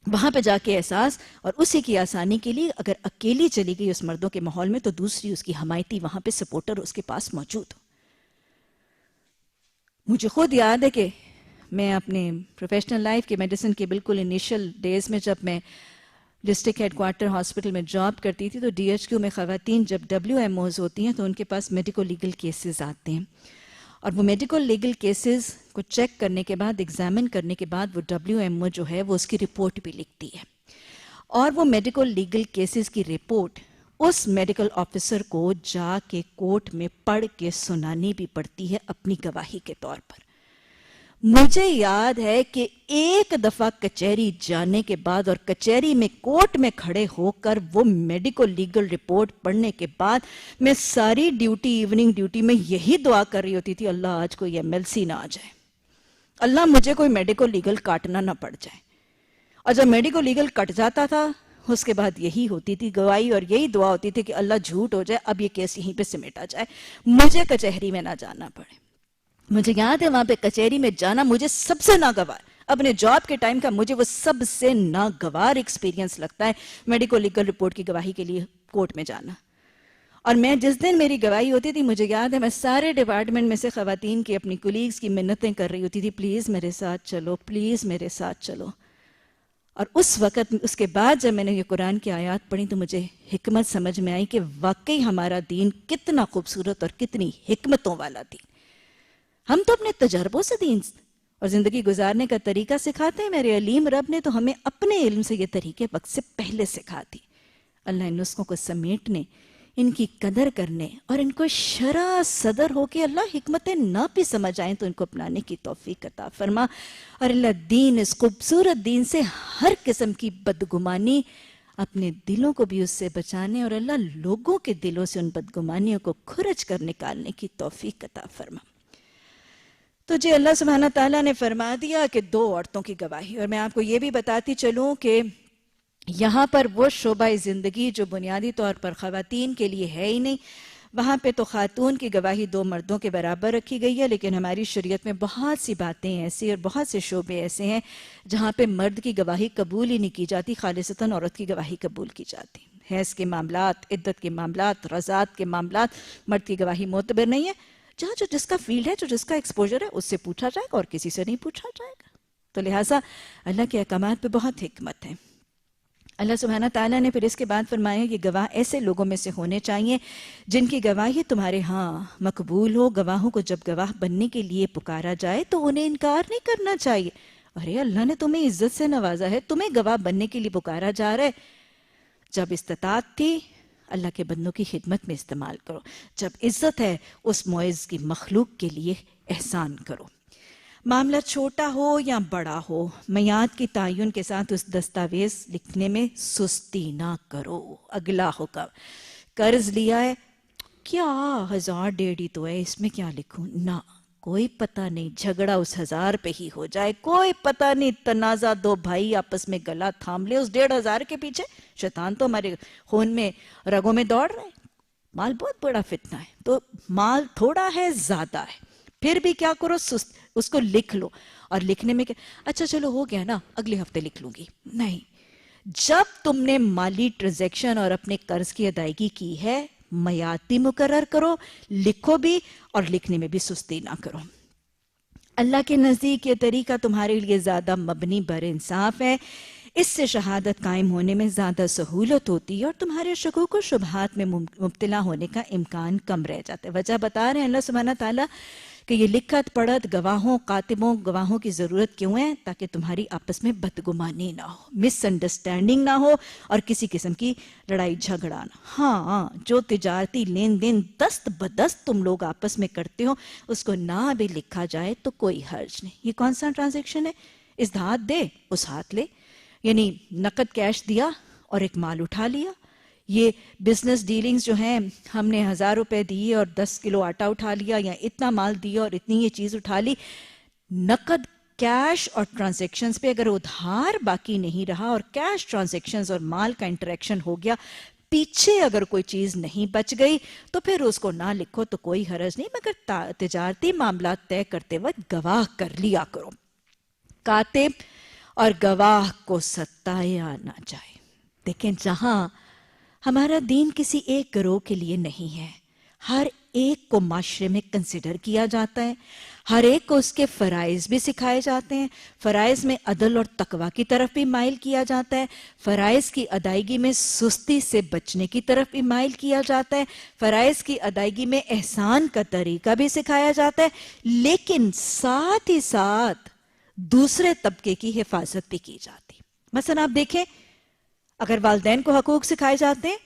وہاں پہ جا کے احساس اور اسی کی آسانی کے لیے اگر اکیلی چلی گئی اس مردوں کے ماحول میں تو دوسری اس کی حمایتی وہاں پہ سپورٹر اس کے پاس موجود ہو. مجھے خود یاد ہے کہ میں اپنے پروفیشنل لائف کے میڈیسن کے بالکل انیشل ڈیز میں جب میں ڈسٹرکٹ ہیڈ کوارٹر ہاسپٹل میں جاب کرتی تھی تو ڈی ایچ کیو میں خواتین جب WMOs ہوتی ہیں تو ان کے پاس میڈیکو لیگل کیسز آتے ہیں اور وہ میڈیکل لیگل کیسز کو چیک کرنے کے بعد، ایگزامن کرنے کے بعد وہ WMO جو ہے وہ اس کی رپورٹ بھی لکھتی ہے اور وہ میڈیکل لیگل کیسز کی رپورٹ اس میڈیکل آفیسر کو جا کے کورٹ میں پڑھ کے سنانی بھی پڑتی ہے اپنی گواہی کے طور پر. مجھے یاد ہے کہ ایک دفعہ کچہری جانے کے بعد اور کچہری میں کورٹ میں کھڑے ہو کر وہ میڈیکل لیگل رپورٹ پڑھنے کے بعد میں ساری ڈیوٹی، ایوننگ ڈیوٹی میں یہی دعا کر رہی ہوتی تھی، اللہ آج کوئی MLC نہ آ جائے، اللہ مجھے کوئی میڈیکل لیگل کاٹنا نہ پڑ جائے. اور جب میڈیکل لیگل کٹ جاتا تھا اس کے بعد یہی ہوتی تھی گواہی اور یہی دعا ہوتی تھی کہ اللہ جھوٹ ہو جائے, اب یہ کیس یہیں پہ سمیٹا جائے, مجھے کچہری میں نہ جانا پڑے. مجھے یاد ہے وہاں پہ کچہری میں جانا مجھے سب سے ناگوار, اپنے جاب کے ٹائم کا مجھے وہ سب سے ناگوار ایکسپیرینس لگتا ہے میڈیکل لیگل رپورٹ کی گواہی کے لیے کورٹ میں جانا. اور میں جس دن میری گواہی ہوتی تھی مجھے یاد ہے میں سارے ڈپارٹمنٹ میں سے خواتین کی اپنی کولیگز کی منتیں کر رہی ہوتی تھی, پلیز میرے ساتھ چلو, پلیز میرے ساتھ چلو. اور اس وقت اس کے بعد جب میں نے یہ قرآن کی آیات پڑھی تو مجھے حکمت سمجھ میں آئی کہ واقعی ہمارا دین کتنا خوبصورت اور کتنی حکمتوں والا دین. ہم تو اپنے تجربوں سے دین اور زندگی گزارنے کا طریقہ سکھاتے ہیں. میرے علیم رب نے تو ہمیں اپنے علم سے یہ طریقے وقت سے پہلے سکھا دی. اللہ ان نسخوں کو سمیٹنے, ان کی قدر کرنے اور ان کو شرح صدر ہو کے اللہ حکمتیں نہ بھی سمجھ آئیں تو ان کو اپنانے کی توفیق عطا فرما. اور اللہ دین, اس خوبصورت دین سے ہر قسم کی بدگمانی اپنے دلوں کو بھی اس سے بچانے اور اللہ لوگوں کے دلوں سے ان بدگمانیوں کو کھرچ کر نکالنے کی توفیق عطا فرما. تو جی اللہ سبحانہ تعالیٰ نے فرما دیا کہ 2 عورتوں کی گواہی. اور میں آپ کو یہ بھی بتاتی چلوں کہ یہاں پر وہ شعبہ زندگی جو بنیادی طور پر خواتین کے لیے ہے ہی نہیں, وہاں پہ تو خاتون کی گواہی 2 مردوں کے برابر رکھی گئی ہے. لیکن ہماری شریعت میں بہت سی باتیں ایسی اور بہت سے شعبے ایسے ہیں جہاں پہ مرد کی گواہی قبول ہی نہیں کی جاتی, خالصتاً عورت کی گواہی قبول کی جاتی. حیض کے معاملات, عدت کے معاملات, رضاعت کے معاملات, مرد کی گواہی معتبر نہیں ہے. جہاں جو جس کا فیلڈ ہے, جو جس کا ایکسپوجر ہے, اس سے پوچھا جائے گا اور کسی سے نہیں پوچھا جائے گا. تو لہٰذا اللہ کے احکامات پہ بہت حکمت ہے. اللہ سبحانہ تعالیٰ نے پھر اس کے بعد فرمایا کہ گواہ ایسے لوگوں میں سے ہونے چاہیے جن کی گواہی تمہارے ہاں مقبول ہو. گواہوں کو جب گواہ بننے کے لیے پکارا جائے تو انہیں انکار نہیں کرنا چاہیے. ارے اللہ نے تمہیں عزت سے نوازا ہے, تمہیں گواہ بننے کے لیے پکارا جا رہا ہے. جب استطاعت تھی اللہ کے بندوں کی خدمت میں استعمال کرو, جب عزت ہے اس معز کی مخلوق کے لیے احسان کرو. معاملہ چھوٹا ہو یا بڑا ہو, میعاد کی تعین کے ساتھ اس دستاویز لکھنے میں سستی نہ کرو. اگلا حکم, قرض لیا ہے, کیا 1000-1.5 ہی تو ہے, اس میں کیا لکھوں؟ نہ, کوئی پتہ نہیں جھگڑا اس 1000 پہ ہی ہو جائے, کوئی پتہ نہیں تنازع 2 بھائی آپس میں گلا تھام لے اس 1,500 کے پیچھے. شیطان تو ہمارے خون میں رگوں میں دوڑ رہے. مال بہت بڑا فتنہ ہے, تو مال تھوڑا ہے زیادہ ہے, پھر بھی کیا کرو, اس کو لکھ لو. اور لکھنے میں کیا, اچھا چلو ہو گیا نا اگلے ہفتے لکھ لوں گی, نہیں. جب تم نے مالی ٹرانزیکشن اور اپنے قرض کی ادائیگی کی ہے, میعاد بھی مقرر کرو, لکھو بھی, اور لکھنے میں بھی سستی نہ کرو. اللہ کے نزدیک یہ طریقہ تمہارے لیے زیادہ مبنی بر انصاف ہے. اس سے شہادت قائم ہونے میں زیادہ سہولت ہوتی ہے اور تمہارے شکوک و شبہات میں مبتلا ہونے کا امکان کم رہ جاتا ہے. وجہ بتا رہے ہیں اللہ سبحانہ تعالیٰ کہ یہ لکھت پڑھت گواہوں, کاتبوں, گواہوں کی ضرورت کیوں ہے؟ تاکہ تمہاری آپس میں بدگمانی نہ ہو, مس انڈرسٹینڈنگ نہ ہو اور کسی قسم کی لڑائی جھگڑا نہ. ہاں, جو تجارتی لین دین دست بدست تم لوگ آپس میں کرتے ہو اس کو نہ بھی لکھا جائے تو کوئی حرج نہیں. یہ کون سا ٹرانزیکشن ہے؟ اس ہاتھ دے اس ہاتھ لے, یعنی نقد کیش دیا اور ایک مال اٹھا لیا. یہ بزنس ڈیلنگز جو ہیں, ہم نے 1000 روپے دیے اور 10 کلو آٹا اٹھا لیا, یا اتنا مال دیا اور اتنی یہ چیز اٹھا لی. نقد کیش اور ٹرانزیکشنز پہ اگر ادھار باقی نہیں رہا اور کیش ٹرانزیکشنز اور مال کا انٹریکشن ہو گیا, پیچھے اگر کوئی چیز نہیں بچ گئی تو پھر اس کو نہ لکھو تو کوئی حرج نہیں, مگر تجارتی معاملات طے کرتے وقت گواہ کر لیا کرو. کاتب اور گواہ کو ستایا نہ جائے. دیکھیں, جہاں ہمارا دین کسی ایک گروہ کے لیے نہیں ہے, ہر ایک کو معاشرے میں کنسیڈر کیا جاتا ہے, ہر ایک کو اس کے فرائض بھی سکھائے جاتے ہیں, فرائض میں عدل اور تقوی کی طرف بھی مائل کیا جاتا ہے, فرائض کی ادائیگی میں سستی سے بچنے کی طرف بھی مائل کیا جاتا ہے, فرائض کی ادائیگی میں احسان کا طریقہ بھی سکھایا جاتا ہے, لیکن ساتھ ہی ساتھ دوسرے طبقے کی حفاظت بھی کی جاتی. مثلا آپ دیکھیں, اگر والدین کو حقوق سکھائے جاتے ہیں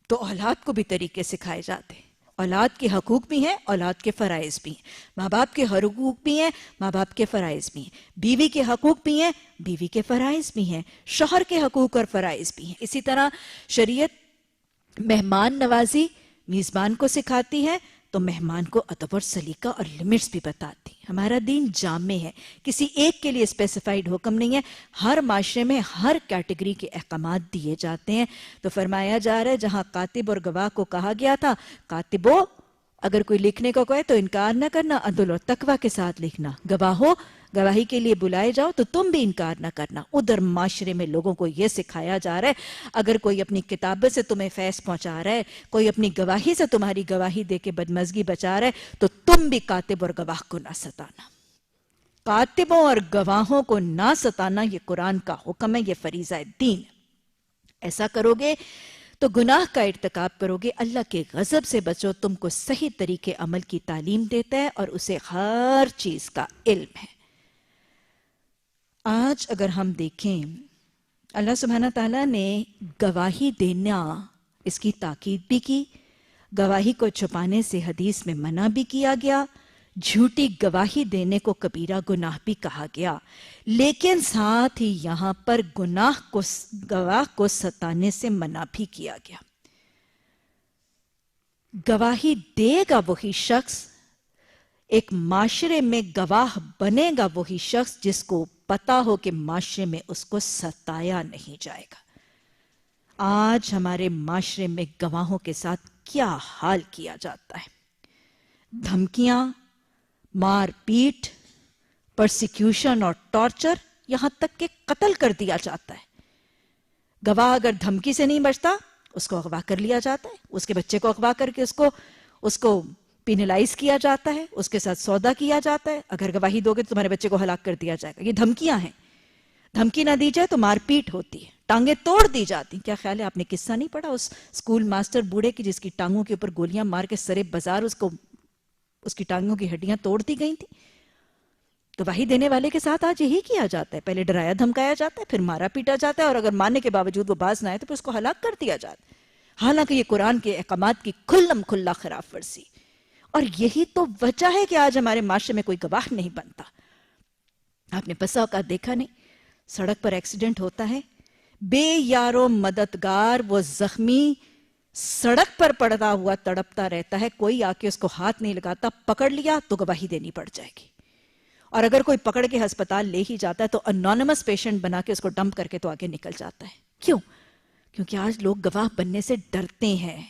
تو اولاد کو بھی طریقے سکھائے جاتے ہیں. اولاد کے حقوق بھی ہیں, اولاد کے فرائض بھی ہیں. ماں باپ کے حقوق بھی ہیں, ماں باپ کے فرائض بھی ہیں. بیوی کے حقوق بھی ہیں, بیوی کے فرائض بھی ہیں. شوہر کے حقوق اور فرائض بھی ہیں. اسی طرح شریعت مہمان نوازی میزبان کو سکھاتی ہے, تو مہمان کو ادب اور سلیقہ اور لمٹس بھی بتاتی ہیں. ہمارا دین جامع ہے، کسی ایک کے لیے اسپیسیفائیڈ حکم نہیں ہے. ہر معاشرے میں ہر کیٹیگری کے احکامات دیے جاتے ہیں. تو فرمایا جا رہا ہے جہاں کاتب اور گواہ کو کہا گیا تھا کاتبو اگر کوئی لکھنے کو کہے تو انکار نہ کرنا، عدل اور تقوی کے ساتھ لکھنا. گواہو گواہی کے لیے بلائے جاؤ تو تم بھی انکار نہ کرنا. ادھر معاشرے میں لوگوں کو یہ سکھایا جا رہا ہے اگر کوئی اپنی کتابت سے تمہیں فیض پہنچا رہا ہے، کوئی اپنی گواہی سے تمہاری گواہی دے کے بدمزگی بچا رہا ہے تو تم بھی کاتب اور گواہ کو نہ ستانا. کاتبوں اور گواہوں کو نہ ستانا یہ قرآن کا حکم ہے، یہ فریضہ دین. ایسا کرو گے تو گناہ کا ارتکاب کرو گے، اللہ کے غضب سے بچو. تم کو صحیح طریقے عمل کی تعلیم دیتا ہے اور اسے ہر چیز کا علم ہے. آج اگر ہم دیکھیں اللہ سبحانہ تعالیٰ نے گواہی دینا اس کی تاکید بھی کی، گواہی کو چھپانے سے حدیث میں منع بھی کیا گیا، جھوٹی گواہی دینے کو کبیرہ گناہ بھی کہا گیا، لیکن ساتھ ہی یہاں پر گواہ کو ستانے سے منع بھی کیا گیا. گواہی دے گا وہی شخص، ایک معاشرے میں گواہ بنے گا وہی شخص جس کو پتا ہو کہ معاشرے میں اس کو ستایا نہیں جائے گا. آج ہمارے معاشرے میں گواہوں کے ساتھ کیا حال کیا جاتا ہے. دھمکیاں، مار پیٹ، پرسیکیوشن اور ٹارچر، یہاں تک کہ قتل کر دیا جاتا ہے. گواہ اگر دھمکی سے نہیں بچتا اس کو اغوا کر لیا جاتا ہے، اس کے بچے کو اغوا کر کے اس کو پینلائز کیا جاتا ہے، اس کے ساتھ سودا کیا جاتا ہے. اگر گواہی دو گے تو تمہارے بچے کو ہلاک کر دیا جائے گا. یہ دھمکیاں ہیں. دھمکی نہ دی جائے تو مار پیٹ ہوتی ہے، ٹانگیں توڑ دی جاتی. کیا خیال ہے آپ نے قصہ نہیں پڑھا اس اسکول ماسٹر بوڑھے کی جس کی ٹانگوں کے اوپر گولیاں مار کے سرے بازار اس کی ٹانگوں کی ہڈیاں توڑ دی گئی تھی. گواہی دینے والے کے ساتھ آج یہی کیا جاتا ہے. پہلے ڈرایا دھمکایا جاتا ہے، پھر مارا پیٹا جاتا ہے، اور اگر ماننے کے باوجود وہ باز نہ آئے تو پھر اس کو ہلاک کر دیا جاتا ہے. حالانکہ یہ قرآن کے احکامات کی کھلم کھلا خلاف ورزی. اور یہی تو وجہ ہے کہ آج ہمارے معاشرے میں کوئی گواہ نہیں بنتا. آپ نے بسا اوقات دیکھا نہیں، سڑک پر ایکسیڈنٹ ہوتا ہے، بے یارو مددگار وہ زخمی سڑک پر پڑتا ہوا تڑپتا رہتا ہے، کوئی آ کے اس کو ہاتھ نہیں لگاتا. پکڑ لیا تو گواہی دینی پڑ جائے گی. اور اگر کوئی پکڑ کے ہسپتال لے ہی جاتا ہے تو انونیمس پیشنٹ بنا کے اس کو ڈمپ کر کے تو آگے نکل جاتا ہے. کیوں؟ کیونکہ آج لوگ گواہ بننے سے ڈرتے ہیں.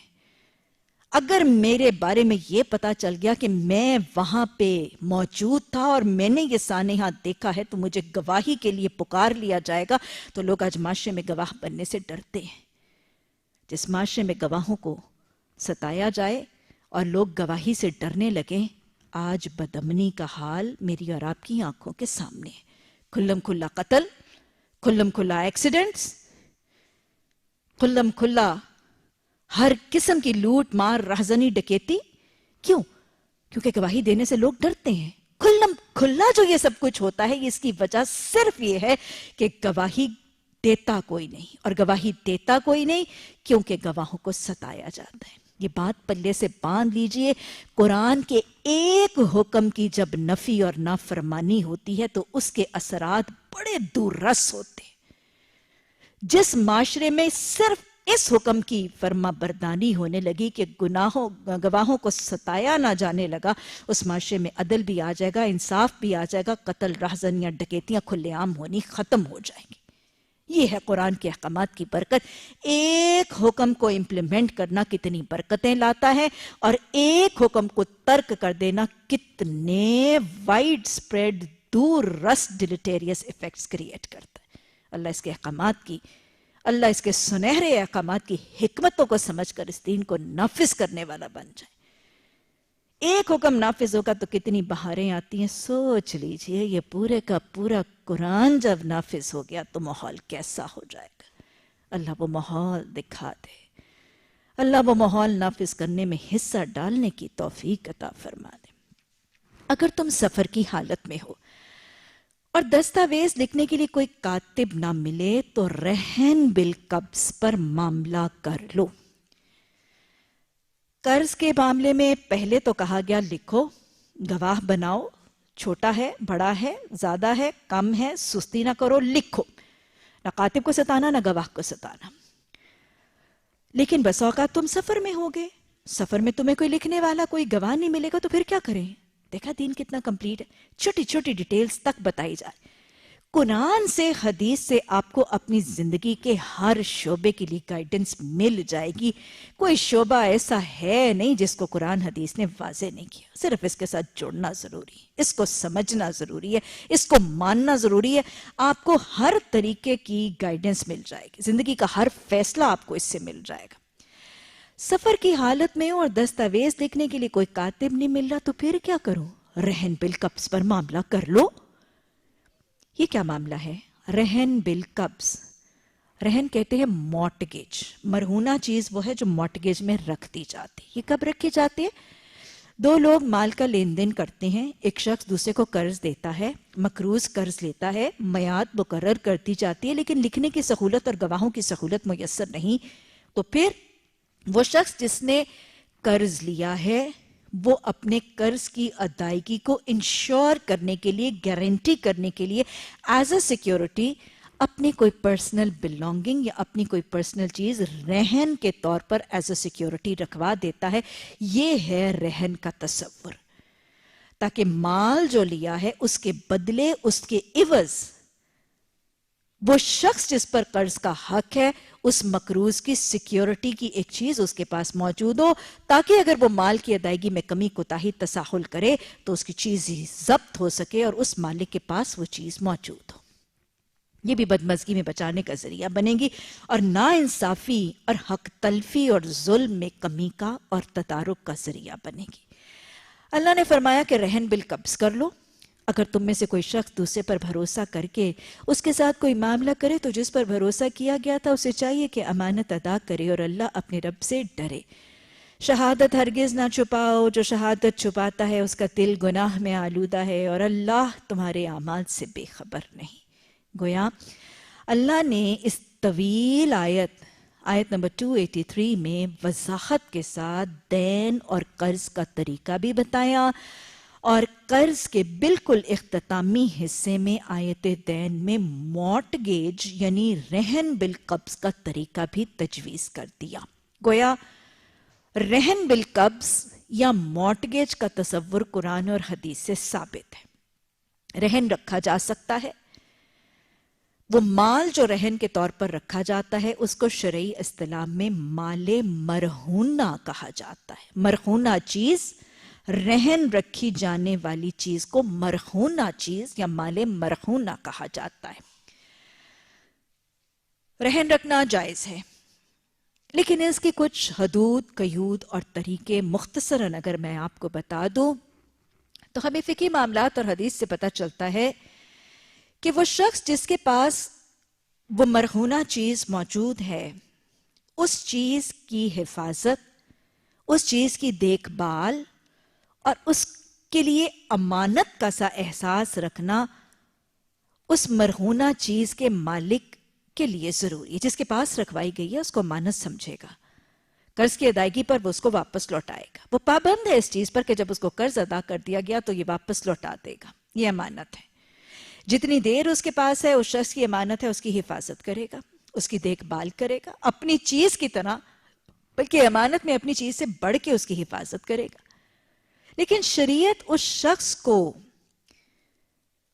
اگر میرے بارے میں یہ پتا چل گیا کہ میں وہاں پہ موجود تھا اور میں نے یہ سانحہ دیکھا ہے تو مجھے گواہی کے لیے پکار لیا جائے گا. تو لوگ آج معاشرے میں گواہ بننے سے ڈرتے ہیں. جس معاشرے میں گواہوں کو ستایا جائے اور لوگ گواہی سے ڈرنے لگیں، آج بدامنی کا حال میری اور آپ کی آنکھوں کے سامنے ہے. کھلم کھلا قتل، کھلم کھلا ایکسیڈنٹس، کھلم کھلا ہر قسم کی لوٹ مار رہزنی ڈکیتی. کیوں؟ کیونکہ گواہی دینے سے لوگ ڈرتے ہیں. کھلم کھلا جو یہ سب کچھ ہوتا ہے اس کی وجہ صرف یہ ہے کہ گواہی دیتا کوئی نہیں، اور گواہی دیتا کوئی نہیں کیونکہ گواہوں کو ستایا جاتا ہے. یہ بات پلے سے باندھ لیجئے. قرآن کے ایک حکم کی جب نفی اور نافرمانی ہوتی ہے تو اس کے اثرات بڑے دور رس ہوتے ہیں. جس معاشرے میں صرف اس حکم کی فرما برداری ہونے لگی کہ گواہوں کو ستایا نہ جانے لگا، اس معاشرے میں عدل بھی آ جائے گا، انصاف بھی آ جائے گا، قتل، رہزنیاں، ڈکیتیاں کھلے عام ہونی ختم ہو جائیں گی. یہ ہے قرآن کے احکامات کی برکت. ایک حکم کو امپلیمنٹ کرنا کتنی برکتیں لاتا ہے، اور ایک حکم کو ترک کر دینا کتنے وائڈ سپریڈ دور رس ڈیلیٹیریس ایفیکٹس کریٹ کرتا ہے. اللہ اس کے سنہرے احکامات کی حکمتوں کو سمجھ کر اس دین کو نافذ کرنے والا بن جائے. ایک حکم نافذ ہوگا تو کتنی بہاریں آتی ہیں. سوچ لیجئے یہ پورے کا پورا قرآن جب نافذ ہو گیا تو ماحول کیسا ہو جائے گا. اللہ وہ ماحول دکھا دے. اللہ وہ ماحول نافذ کرنے میں حصہ ڈالنے کی توفیق عطا فرما دے. اگر تم سفر کی حالت میں ہو اور دستاویز لکھنے کے لیے کوئی کاتب نہ ملے تو رہن بالقبض پر معاملہ کر لو. قرض کے معاملے میں پہلے تو کہا گیا لکھو، گواہ بناؤ، چھوٹا ہے، بڑا ہے، زیادہ ہے، کم ہے، سستی نہ کرو، لکھو. نہ کاتب کو ستانا، نہ گواہ کو ستانا. لیکن بس اوقات تم سفر میں ہوگے، سفر میں تمہیں کوئی لکھنے والا، کوئی گواہ نہیں ملے گا تو پھر کیا کریں؟ دیکھا دین کتنا کمپلیٹ ہے، چھوٹی چھوٹی ڈیٹیلز تک بتائی جائے۔ قرآن سے، حدیث سے آپ کو اپنی زندگی کے ہر شعبے کے لیے گائیڈنس مل جائے گی۔ کوئی شعبہ ایسا ہے نہیں جس کو قرآن حدیث نے واضح نہیں کیا، صرف اس کے ساتھ جڑنا ضروری ہے، اس کو سمجھنا ضروری ہے، اس کو ماننا ضروری ہے۔ آپ کو ہر طریقے کی گائیڈنس مل جائے گی، زندگی کا ہر فیصلہ آپ کو اس سے مل جائے گا۔ سفر کی حالت میں اور دستاویز لکھنے کے لیے کوئی کاتب نہیں مل رہا تو پھر کیا کروں؟ رہن بالقبض پر معاملہ کر لو۔ یہ کیا معاملہ ہے؟ رہن بالقبض، رہن کہتے ہیں مارٹگیج، مرہونہ چیز وہ ہے جو مارٹگیج میں رکھ دی جاتی ہے۔ یہ کب رکھی جاتی ہے؟ دو لوگ مال کا لین دین کرتے ہیں، ایک شخص دوسرے کو قرض دیتا ہے، مقروض قرض لیتا ہے، میعاد مقرر کر دی جاتی ہے، لیکن لکھنے کی سہولت اور گواہوں کی سہولت میسر نہیں، تو پھر وہ شخص جس نے قرض لیا ہے وہ اپنے قرض کی ادائیگی کو انشور کرنے کے لیے، گارنٹی کرنے کے لیے ایز اے سیکیورٹی اپنی کوئی پرسنل بلانگنگ یا اپنی کوئی پرسنل چیز رہن کے طور پر ایز اے سیکیورٹی رکھوا دیتا ہے۔ یہ ہے رہن کا تصور، تاکہ مال جو لیا ہے اس کے بدلے، اس کے عوض وہ شخص جس پر قرض کا حق ہے اس مقروض کی سیکیورٹی کی ایک چیز اس کے پاس موجود ہو، تاکہ اگر وہ مال کی ادائیگی میں کمی کوتاہی تساہل کرے تو اس کی چیز ہی ضبط ہو سکے اور اس مالک کے پاس وہ چیز موجود ہو۔ یہ بھی بدمزگی میں بچانے کا ذریعہ بنے گی اور ناانصافی اور حق تلفی اور ظلم میں کمی کا اور تدارک کا ذریعہ بنے گی۔ اللہ نے فرمایا کہ رہن بالقبض کر لو۔ اگر تم میں سے کوئی شخص دوسرے پر بھروسہ کر کے اس کے ساتھ کوئی معاملہ کرے تو جس پر بھروسہ کیا گیا تھا اسے چاہیے کہ امانت ادا کرے اور اللہ اپنے رب سے ڈرے۔ شہادت ہرگز نہ چھپاؤ، جو شہادت چھپاتا ہے اس کا دل گناہ میں آلودہ ہے اور اللہ تمہارے اعمال سے بے خبر نہیں۔ گویا اللہ نے اس طویل آیت نمبر 283 میں وضاحت کے ساتھ دین اور قرض کا طریقہ بھی بتایا، اور قرض کے بالکل اختتامی حصے میں آیت دین میں مارٹگیج یعنی رہن بالقبض کا طریقہ بھی تجویز کر دیا۔ گویا رہن بالقبض یا مارٹگیج کا تصور قرآن اور حدیث سے ثابت ہے۔ رہن رکھا جا سکتا ہے، وہ مال جو رہن کے طور پر رکھا جاتا ہے اس کو شرعی اصطلاح میں مال مرہونہ کہا جاتا ہے۔ مرہونہ چیز، رہن رکھی جانے والی چیز کو مرہونہ چیز یا مال مرہونہ کہا جاتا ہے۔ رہن رکھنا جائز ہے، لیکن اس کی کچھ حدود، قیود اور طریقے مختصراً اگر میں آپ کو بتا دوں تو ہمیں فقہی معاملات اور حدیث سے پتہ چلتا ہے کہ وہ شخص جس کے پاس وہ مرہونہ چیز موجود ہے اس چیز کی حفاظت، اس چیز کی دیکھ بھال اور اس کے لیے امانت کا سا احساس رکھنا اس مرہونہ چیز کے مالک کے لیے ضروری ہے۔ جس کے پاس رکھوائی گئی ہے اس کو امانت سمجھے گا، قرض کی ادائیگی پر وہ اس کو واپس لوٹائے گا، وہ پابند ہے اس چیز پر کہ جب اس کو قرض ادا کر دیا گیا تو یہ واپس لوٹا دے گا، یہ امانت ہے۔ جتنی دیر اس کے پاس ہے اس شخص کی امانت ہے، اس کی حفاظت کرے گا، اس کی دیکھ بھال کرے گا، اپنی چیز کی طرح، بلکہ امانت میں اپنی چیز سے بڑھ کے اس کی حفاظت کرے گا۔ لیکن شریعت اس شخص کو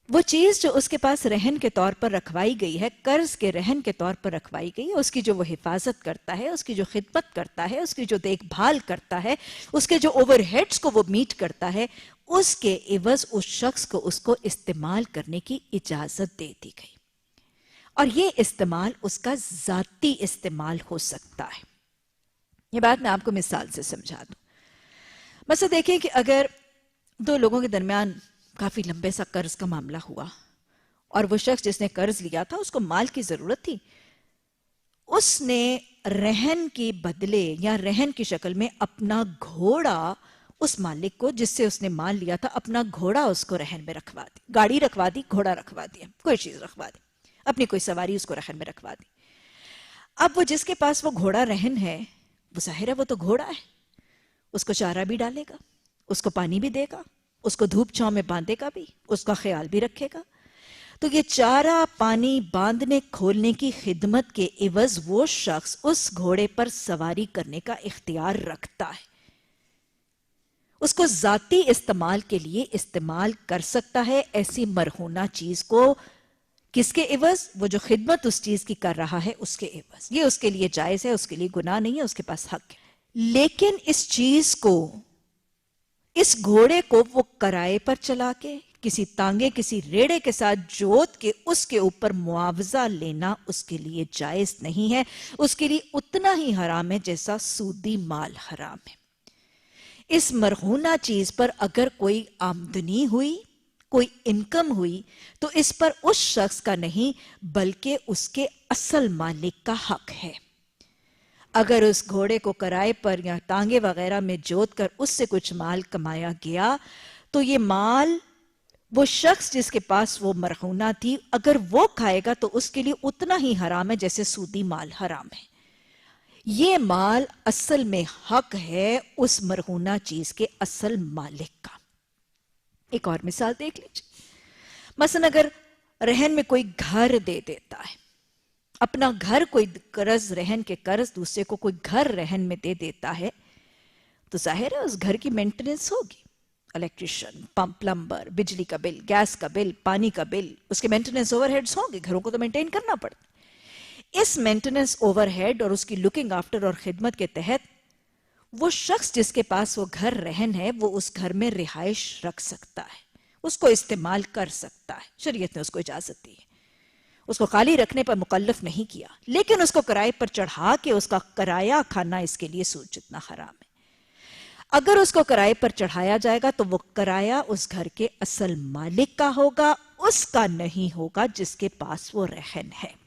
وہ چیز جو اس کے پاس رہن کے طور پر رکھوائی گئی ہے، قرض کے رہن کے طور پر رکھوائی گئی ہے، اس کی جو وہ حفاظت کرتا ہے، اس کی جو خدمت کرتا ہے، اس کی جو دیکھ بھال کرتا ہے، اس کے جو اوور ہیڈز کو وہ میٹ کرتا ہے، اس کے عوض اس شخص کو اس کو استعمال کرنے کی اجازت دے دی گئی، اور یہ استعمال اس کا ذاتی استعمال ہو سکتا ہے۔ یہ بات میں آپ کو مثال سے سمجھا دوں۔ مثلا دیکھیں کہ اگر دو لوگوں کے درمیان کافی لمبے سا قرض کا معاملہ ہوا اور وہ شخص جس نے قرض لیا تھا اس کو مال کی ضرورت تھی، اس نے رہن کی بدلے یا رہن کی شکل میں اپنا گھوڑا اس مالک کو جس سے اس نے مال لیا تھا، اپنا گھوڑا اس کو رہن میں رکھوا دی، گاڑی رکھوا دی، گھوڑا رکھوا دیا، کوئی چیز رکھوا دی، اپنی کوئی سواری اس کو رہن میں رکھوا دی۔ اب وہ جس کے پاس وہ گھوڑا رہن ہے وہ ظاہر ہے وہ تو گھوڑا ہے، اس کو چارہ بھی ڈالے گا، اس کو پانی بھی دے گا، اس کو دھوپ چھاؤں میں باندھے گا بھی، اس کا خیال بھی رکھے گا۔ تو یہ چارہ پانی باندھنے کھولنے کی خدمت کے عوض وہ شخص اس گھوڑے پر سواری کرنے کا اختیار رکھتا ہے۔ اس کو ذاتی استعمال کے لیے استعمال کر سکتا ہے ایسی مرہونہ چیز کو. کس کے عوض؟ وہ جو خدمت اس چیز کی کر رہا ہے اس کے عوض. یہ اس کے لیے جائز ہے، اس کے لیے گناہ نہیں ہے، اس کے پاس حق ہے. لیکن اس چیز کو، اس گھوڑے کو وہ کرائے پر چلا کے، کسی تانگے، کسی ریڑے کے ساتھ جوت کے اس کے اوپر معاوضہ لینا اس کے لیے جائز نہیں ہے. اس کے لیے اتنا ہی حرام ہے جیسا سودی مال حرام ہے. اس مرہونہ چیز پر اگر کوئی آمدنی ہوئی، کوئی انکم ہوئی، تو اس پر اس شخص کا نہیں بلکہ اس کے اصل مالک کا حق ہے. اگر اس گھوڑے کو کرائے پر یا ٹانگے وغیرہ میں جوت کر اس سے کچھ مال کمایا گیا تو یہ مال وہ شخص جس کے پاس وہ مرہونہ تھی اگر وہ کھائے گا تو اس کے لیے اتنا ہی حرام ہے جیسے سودی مال حرام ہے. یہ مال اصل میں حق ہے اس مرہونہ چیز کے اصل مالک کا. ایک اور مثال دیکھ لیجیے. مثلا اگر رہن میں کوئی گھر دے دیتا ہے، اپنا گھر کوئی قرض رہن کے قرض دوسرے کو کوئی گھر رہن میں دے دیتا ہے تو ظاہر ہے اس گھر کی مینٹیننس ہوگی. الیکٹریشن، پلمبر، بجلی کا بل، گیس کا بل، پانی کا بل، اس کے مینٹیننس اوور ہیڈز ہوں گے. گھروں کو تو مینٹین کرنا پڑتا. اس مینٹیننس اوور ہیڈ اور اس کی لکنگ آفٹر اور خدمت کے تحت وہ شخص جس کے پاس وہ گھر رہن ہے وہ اس گھر میں رہائش رکھ سکتا ہے، اس کو استعمال کر سکتا ہے. شریعت نے اس کو اجازت دی ہے، اس کو خالی رکھنے پر مکلف نہیں کیا، لیکن اس کو کرائے پر چڑھا کے اس کا کرایہ کھانا اس کے لیے سود جتنا حرام ہے. اگر اس کو کرائے پر چڑھایا جائے گا تو وہ کرایہ اس گھر کے اصل مالک کا ہوگا، اس کا نہیں ہوگا جس کے پاس وہ رہن ہے.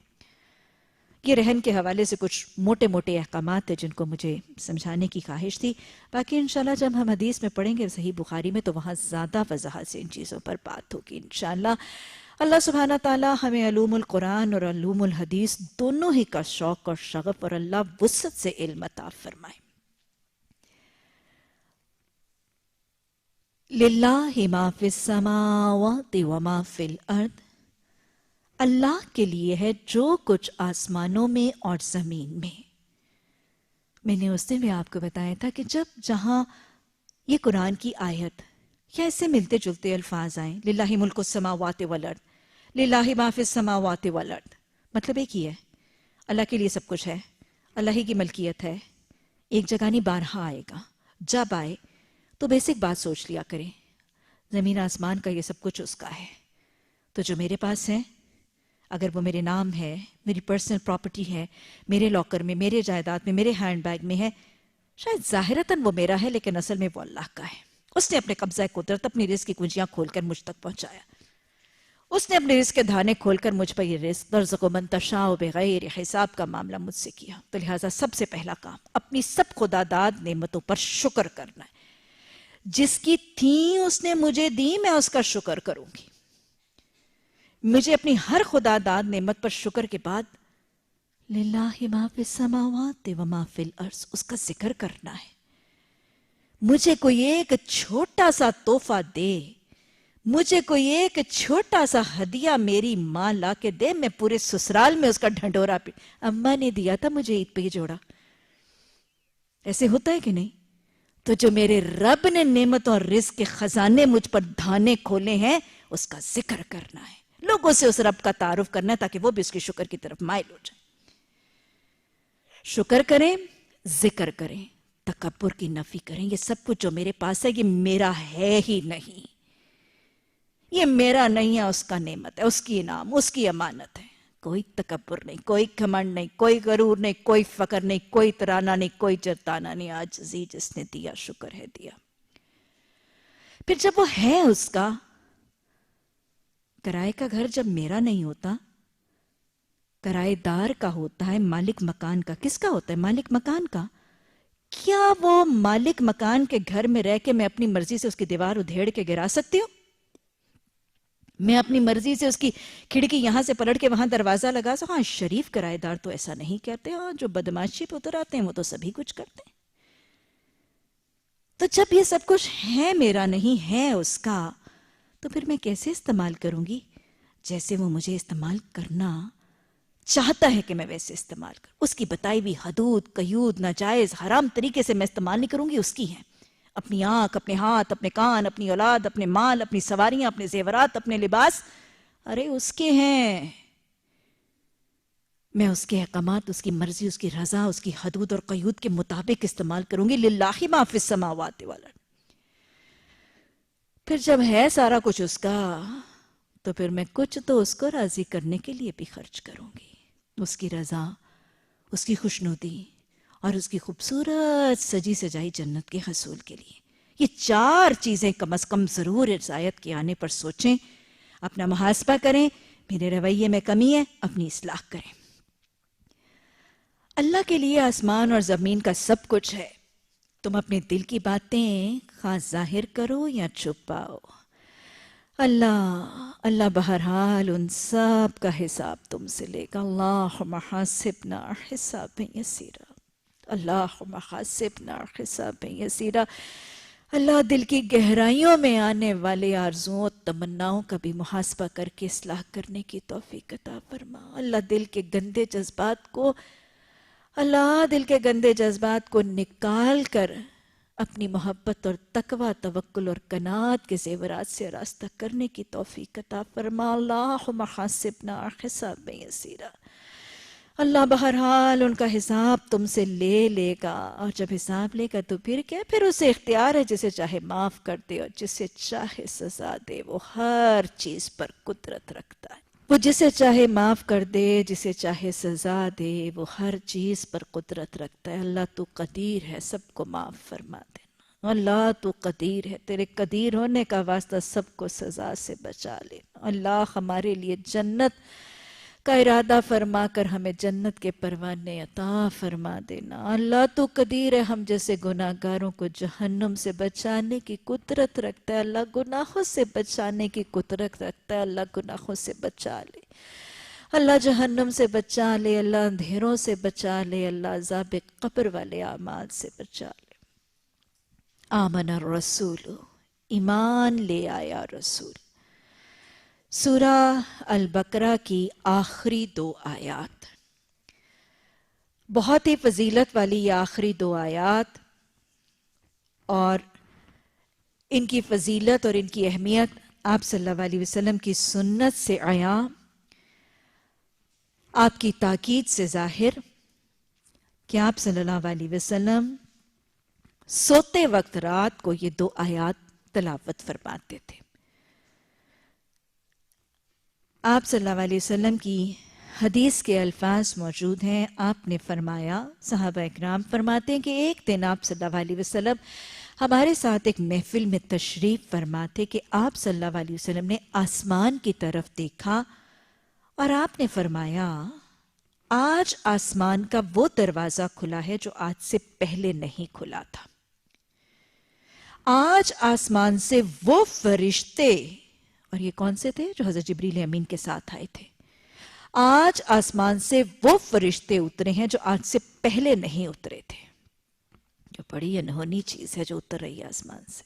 یہ رہن کے حوالے سے کچھ موٹے موٹے احکامات ہیں جن کو مجھے سمجھانے کی خواہش تھی. باقی انشاءاللہ جب ہم حدیث میں پڑھیں گے صحیح بخاری میں تو وہاں زیادہ وضاحت سے ان چیزوں پر بات ہوگی انشاءاللہ. اللہ سبحانہ تعالی ہمیں علوم القرآن اور علوم الحدیث دونوں ہی کا شوق اور شغف اور اللہ وسعت سے علم عطا فرمائے. للہ ما فی السماوات وما فی الارض، اللہ کے لیے ہے جو کچھ آسمانوں میں اور زمین میں. میں نے اس دن بھی آپ کو بتایا تھا کہ جہاں یہ قرآن کی آیت یا ایسے ملتے جلتے الفاظ آئیں، للہ ملک السماوات والارض، للہ ما فی السماوات والارض، مطلب ایک ہی ہے، اللہ کے لیے سب کچھ ہے، اللہ ہی کی ملکیت ہے. ایک جگہ نہیں بارہا آئے گا. جب آئے تو بیسک بات سوچ لیا کریں، زمین آسمان کا یہ سب کچھ اس کا ہے. تو جو میرے پاس ہے اگر وہ میرے نام ہے، میری پرسنل پراپرٹی ہے، میرے لاکر میں، میرے جائیداد میں، میرے ہینڈ بیگ میں ہے، شاید ظاہراً وہ میرا ہے لیکن اصل میں وہ اللہ کا ہے. اس نے اپنے قبضہ قدرت اپنی رزق کی کنجیاں کھول کر مجھ تک پہنچایا. اس نے اپنے رزق کے دھانے کھول کر مجھ پر یہ رزق ترزق من تشاء بغیر حساب کا معاملہ مجھ سے کیا. تو لہٰذا سب سے پہلا کام اپنی سب خدا داد نعمتوں پر شکر کرنا ہے. جس کی تھیں اس نے مجھے دی میں اس کا شکر کروں گی. مجھے اپنی ہر خدا داد نعمت پر شکر کے بعد للہ ما فی السماوات وما فی الارض اس کا ذکر کرنا ہے. مجھے کوئی ایک چھوٹا سا تحفہ دے، مجھے کوئی ایک چھوٹا سا ہدیہ میری ماں لا کے دے، میں پورے سسرال میں اس کا ڈھنڈورا پی. اماں نے دیا تھا مجھے عید پہ ہی جوڑا. ایسے ہوتا ہے کہ نہیں؟ تو جو میرے رب نے نعمت اور رزق کے خزانے مجھ پر دھانے کھولے ہیں اس کا ذکر کرنا ہے. لوگوں سے اس رب کا تعارف کرنا ہے تاکہ وہ بھی اس کی شکر کی طرف مائل ہو جائیں. شکر کریں، ذکر کریں، تکبر کی نفی کریں. یہ سب کچھ جو میرے پاس ہے یہ میرا ہے ہی نہیں، یہ میرا نہیں ہے، اس کا نعمت ہے، اس کی انعام، اس کی امانت ہے. کوئی تکبر نہیں، کوئی گھمنڈ نہیں، کوئی غرور نہیں، کوئی فقر نہیں، کوئی ترانہ نہیں، کوئی جرتانہ نہیں. عاجزی جس نے دیا شکر ہے دیا. پھر جب وہ ہے اس کا، کرائے کا گھر جب میرا نہیں ہوتا، کرائے دار کا ہوتا ہے، مالک مکان کا. کس کا ہوتا ہے؟ مالک مکان کا. کیا وہ مالک مکان کے گھر میں رہ کے میں اپنی مرضی سے اس کی دیوار ادھیڑ کے گرا سکتی ہوں؟ میں اپنی مرضی سے اس کی کھڑکی یہاں سے پلٹ کے وہاں دروازہ لگا سکتا ہوں؟ ہاں، شریف کرائے دار تو ایسا نہیں کرتے، اور جو بدماشی پہ اتر آتے ہیں وہ تو سبھی کچھ کرتے ہیں. تو جب یہ سب کچھ ہے میرا نہیں ہے اس کا، تو پھر میں کیسے استعمال کروں گی؟ جیسے وہ مجھے استعمال کرنا چاہتا ہے کہ میں ویسے استعمال کروں. اس کی بتائی ہوئی حدود، قیود، ناجائز، حرام طریقے سے میں استعمال نہیں کروں گی، اس کی ہے. اپنی آنکھ، اپنے ہاتھ، اپنے کان، اپنی اولاد، اپنے مال، اپنی سواریاں، اپنے زیورات، اپنے لباس، ارے اس کے ہیں. میں اس کے احکامات، اس کی مرضی، اس کی رضا، اس کی حدود اور قیود کے مطابق استعمال کروں گی. للہ ما فی السماوات والارض. پھر جب ہے سارا کچھ اس کا، تو پھر میں کچھ تو اس کو راضی کرنے کے لیے بھی خرچ کروں گی. اس کی رضا، اس کی خوشنودی اور اس کی خوبصورت سجی سجائی جنت کے حصول کے لیے. یہ 4 چیزیں کم از کم ضرور اس آیت کے آنے پر سوچیں، اپنا محاسبہ کریں. میرے رویے میں کمی ہے، اپنی اصلاح کریں. اللہ کے لیے آسمان اور زمین کا سب کچھ ہے. تم اپنے دل کی باتیں خواہ ظاہر کرو یا چھپاؤ، اللہ بہرحال ان سب کا حساب تم سے لے گا. اللہم حاسبنا حسابا یسیرا، اللہم حاسبنا حسابا یسیرا. اللہ دل کی گہرائیوں میں آنے والے آرزوؤں تمناؤں کا بھی محاسبہ کر کے اصلاح کرنے کی توفیق عطا فرما. اللہ دل کے گندے جذبات کو نکال کر اپنی محبت اور تقوی، توکل اور قناعت کے زیورات سے راستہ کرنے کی توفیق عطا فرما. اللہم حاسبنا حسابا یسیرا. اللہ بہرحال ان کا حساب تم سے لے گا، اور جب حساب لے گا تو پھر کیا؟ پھر اسے اختیار ہے، جسے چاہے معاف کر دے اور جسے چاہے سزا دے. وہ ہر چیز پر قدرت رکھتا ہے. وہ جسے چاہے معاف کر دے، جسے چاہے سزا دے، وہ ہر چیز پر قدرت رکھتا ہے. اللہ تو قدیر ہے، سب کو معاف فرما دینا. اللہ تو قدیر ہے، تیرے قدیر ہونے کا واسطہ سب کو سزا سے بچا لینا. اللہ ہمارے لیے جنت کا ارادہ فرما کر ہمیں جنت کے پروانے عطا فرما دینا. اللہ تو قدیر ہے، ہم جیسے گناہ گاروں کو جہنم سے بچانے کی قدرت رکھتا ہے. اللہ گناہوں سے بچانے کی قدرت رکھتا ہے. اللہ گناہوں سے بچا لے، اللہ جہنم سے بچا لے، اللہ اندھیروں سے بچا لے، اللہ عذاب قبر والے اعمال سے بچا لے. آمن الرسول، ایمان لے آیا رسول. سورہ البقرہ کی آخری 2 آیات، بہت ہی فضیلت والی یہ آخری 2 آیات، اور ان کی فضیلت اور ان کی اہمیت آپ صلی اللہ علیہ وسلم کی سنت سے عیاں، آپ کی تاکید سے ظاہر کہ آپ صلی اللہ علیہ وسلم سوتے وقت رات کو یہ 2 آیات تلاوت فرماتے تھے. آپ صلی اللہ علیہ وسلم کی حدیث کے الفاظ موجود ہیں. آپ نے فرمایا، صحابہ اکرام فرماتے ہیں کہ ایک دن آپ صلی اللہ علیہ وسلم ہمارے ساتھ ایک محفل میں تشریف فرما تھے کہ آپ صلی اللہ علیہ وسلم نے آسمان کی طرف دیکھا اور آپ نے فرمایا، آج آسمان کا وہ دروازہ کھلا ہے جو آج سے پہلے نہیں کھلا تھا. آج آسمان سے وہ فرشتے، اور یہ کون سے تھے؟ جو حضرت جبریل امین کے ساتھ آئے تھے. آج آسمان سے وہ فرشتے اترے ہیں جو آج سے پہلے نہیں اترے تھے. جو بڑی انہونی چیز ہے جو اتر رہی ہے آسمان سے.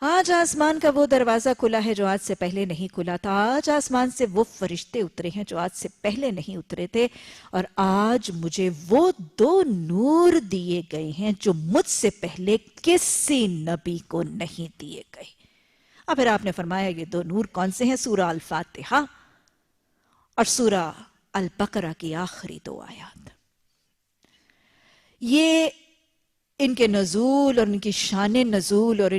آج آسمان کا وہ دروازہ کھلا ہے جو آج سے پہلے نہیں کھلا تھا. آج آسمان سے وہ فرشتے اترے ہیں جو آج سے پہلے نہیں اترے تھے. اور آج مجھے وہ 2 نور دیے گئے ہیں جو مجھ سے پہلے کسی نبی کو نہیں دیے گئے. اور پھر آپ نے فرمایا یہ 2 نور کون سے ہیں؟ سورہ الفاتحہ اور سورہ البقرہ کی آخری 2 آیات. یہ ان کے نزول اور ان کی شان نزول اور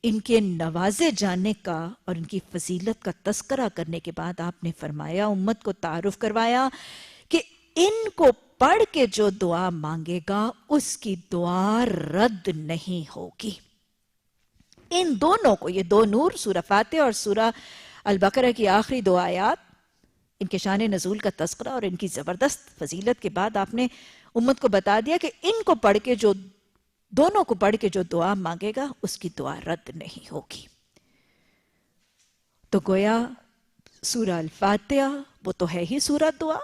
ان کے نوازے جانے کا اور ان کی فضیلت کا تذکرہ کرنے کے بعد آپ نے فرمایا، امت کو تعارف کروایا کہ ان کو پڑھ کے جو دعا مانگے گا اس کی دعا رد نہیں ہوگی. ان دونوں کو، یہ 2 نور سورہ فاتحہ اور سورہ البقرہ کی آخری 2 آیات، ان کے شان نزول کا تذکرہ اور ان کی زبردست فضیلت کے بعد آپ نے امت کو بتا دیا کہ ان کو پڑھ کے دونوں کو پڑھ کے جو دعا مانگے گا اس کی دعا رد نہیں ہوگی. تو گویا سورہ الفاتحہ وہ تو ہے ہی سورہ دعا،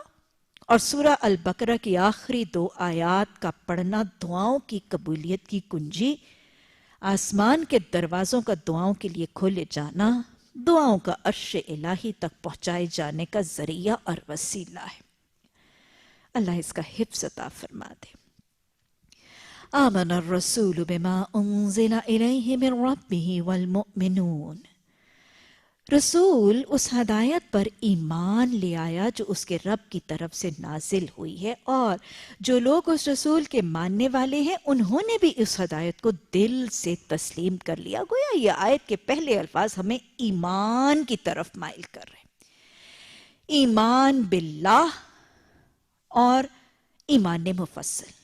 اور سورہ البقرہ کی آخری 2 آیات کا پڑھنا دعاؤں کی قبولیت کی کنجی، آسمان کے دروازوں کا دعاؤں کے لیے کھولے جانا، دعاؤں کا عرش الہی تک پہنچائے جانے کا ذریعہ اور وسیلہ ہے. اللہ اس کا حفظ عطا فرما دے. آمن الرسول بما انزل الیہ من ربہ والمؤمنون، رسول اس ہدایت پر ایمان لے آیا جو اس کے رب کی طرف سے نازل ہوئی ہے، اور جو لوگ اس رسول کے ماننے والے ہیں انہوں نے بھی اس ہدایت کو دل سے تسلیم کر لیا۔ گویا یہ آیت کے پہلے الفاظ ہمیں ایمان کی طرف مائل کر رہے ہیں، ایمان باللہ اور ایمان مفصل۔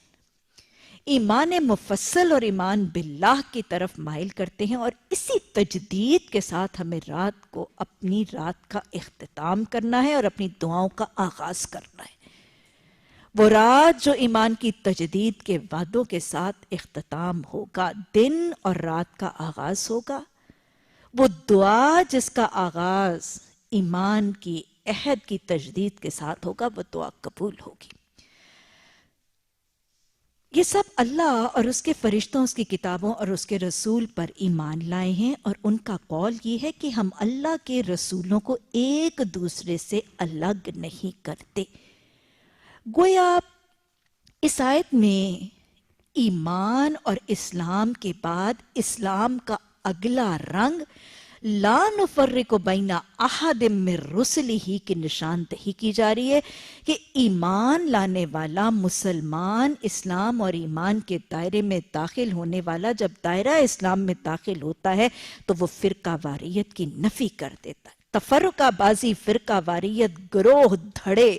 ایمان مفصل اور ایمان باللہ کی طرف مائل کرتے ہیں، اور اسی تجدید کے ساتھ ہمیں رات کو اپنی رات کا اختتام کرنا ہے اور اپنی دعاؤں کا آغاز کرنا ہے۔ وہ رات جو ایمان کی تجدید کے وعدوں کے ساتھ اختتام ہوگا، دن اور رات کا آغاز ہوگا، وہ دعا جس کا آغاز ایمان کی عہد کی تجدید کے ساتھ ہوگا، وہ دعا قبول ہوگی۔ یہ سب اللہ اور اس کے فرشتوں، اس کی کتابوں اور اس کے رسول پر ایمان لائے ہیں، اور ان کا قول یہ ہے کہ ہم اللہ کے رسولوں کو ایک دوسرے سے الگ نہیں کرتے۔ گویا اس آیت میں ایمان اور اسلام کے بعد اسلام کا اگلا رنگ لا نفرق بین احد من رسلہ کی نشاندہی کی جا رہی ہے کہ ایمان لانے والا مسلمان اسلام اور ایمان کے دائرے میں داخل ہونے والا جب دائرہ اسلام میں داخل ہوتا ہے تو وہ فرقہ واریت کی نفی کر دیتا ہے۔ تفرقہ بازی، فرقہ واریت، گروہ دھڑے،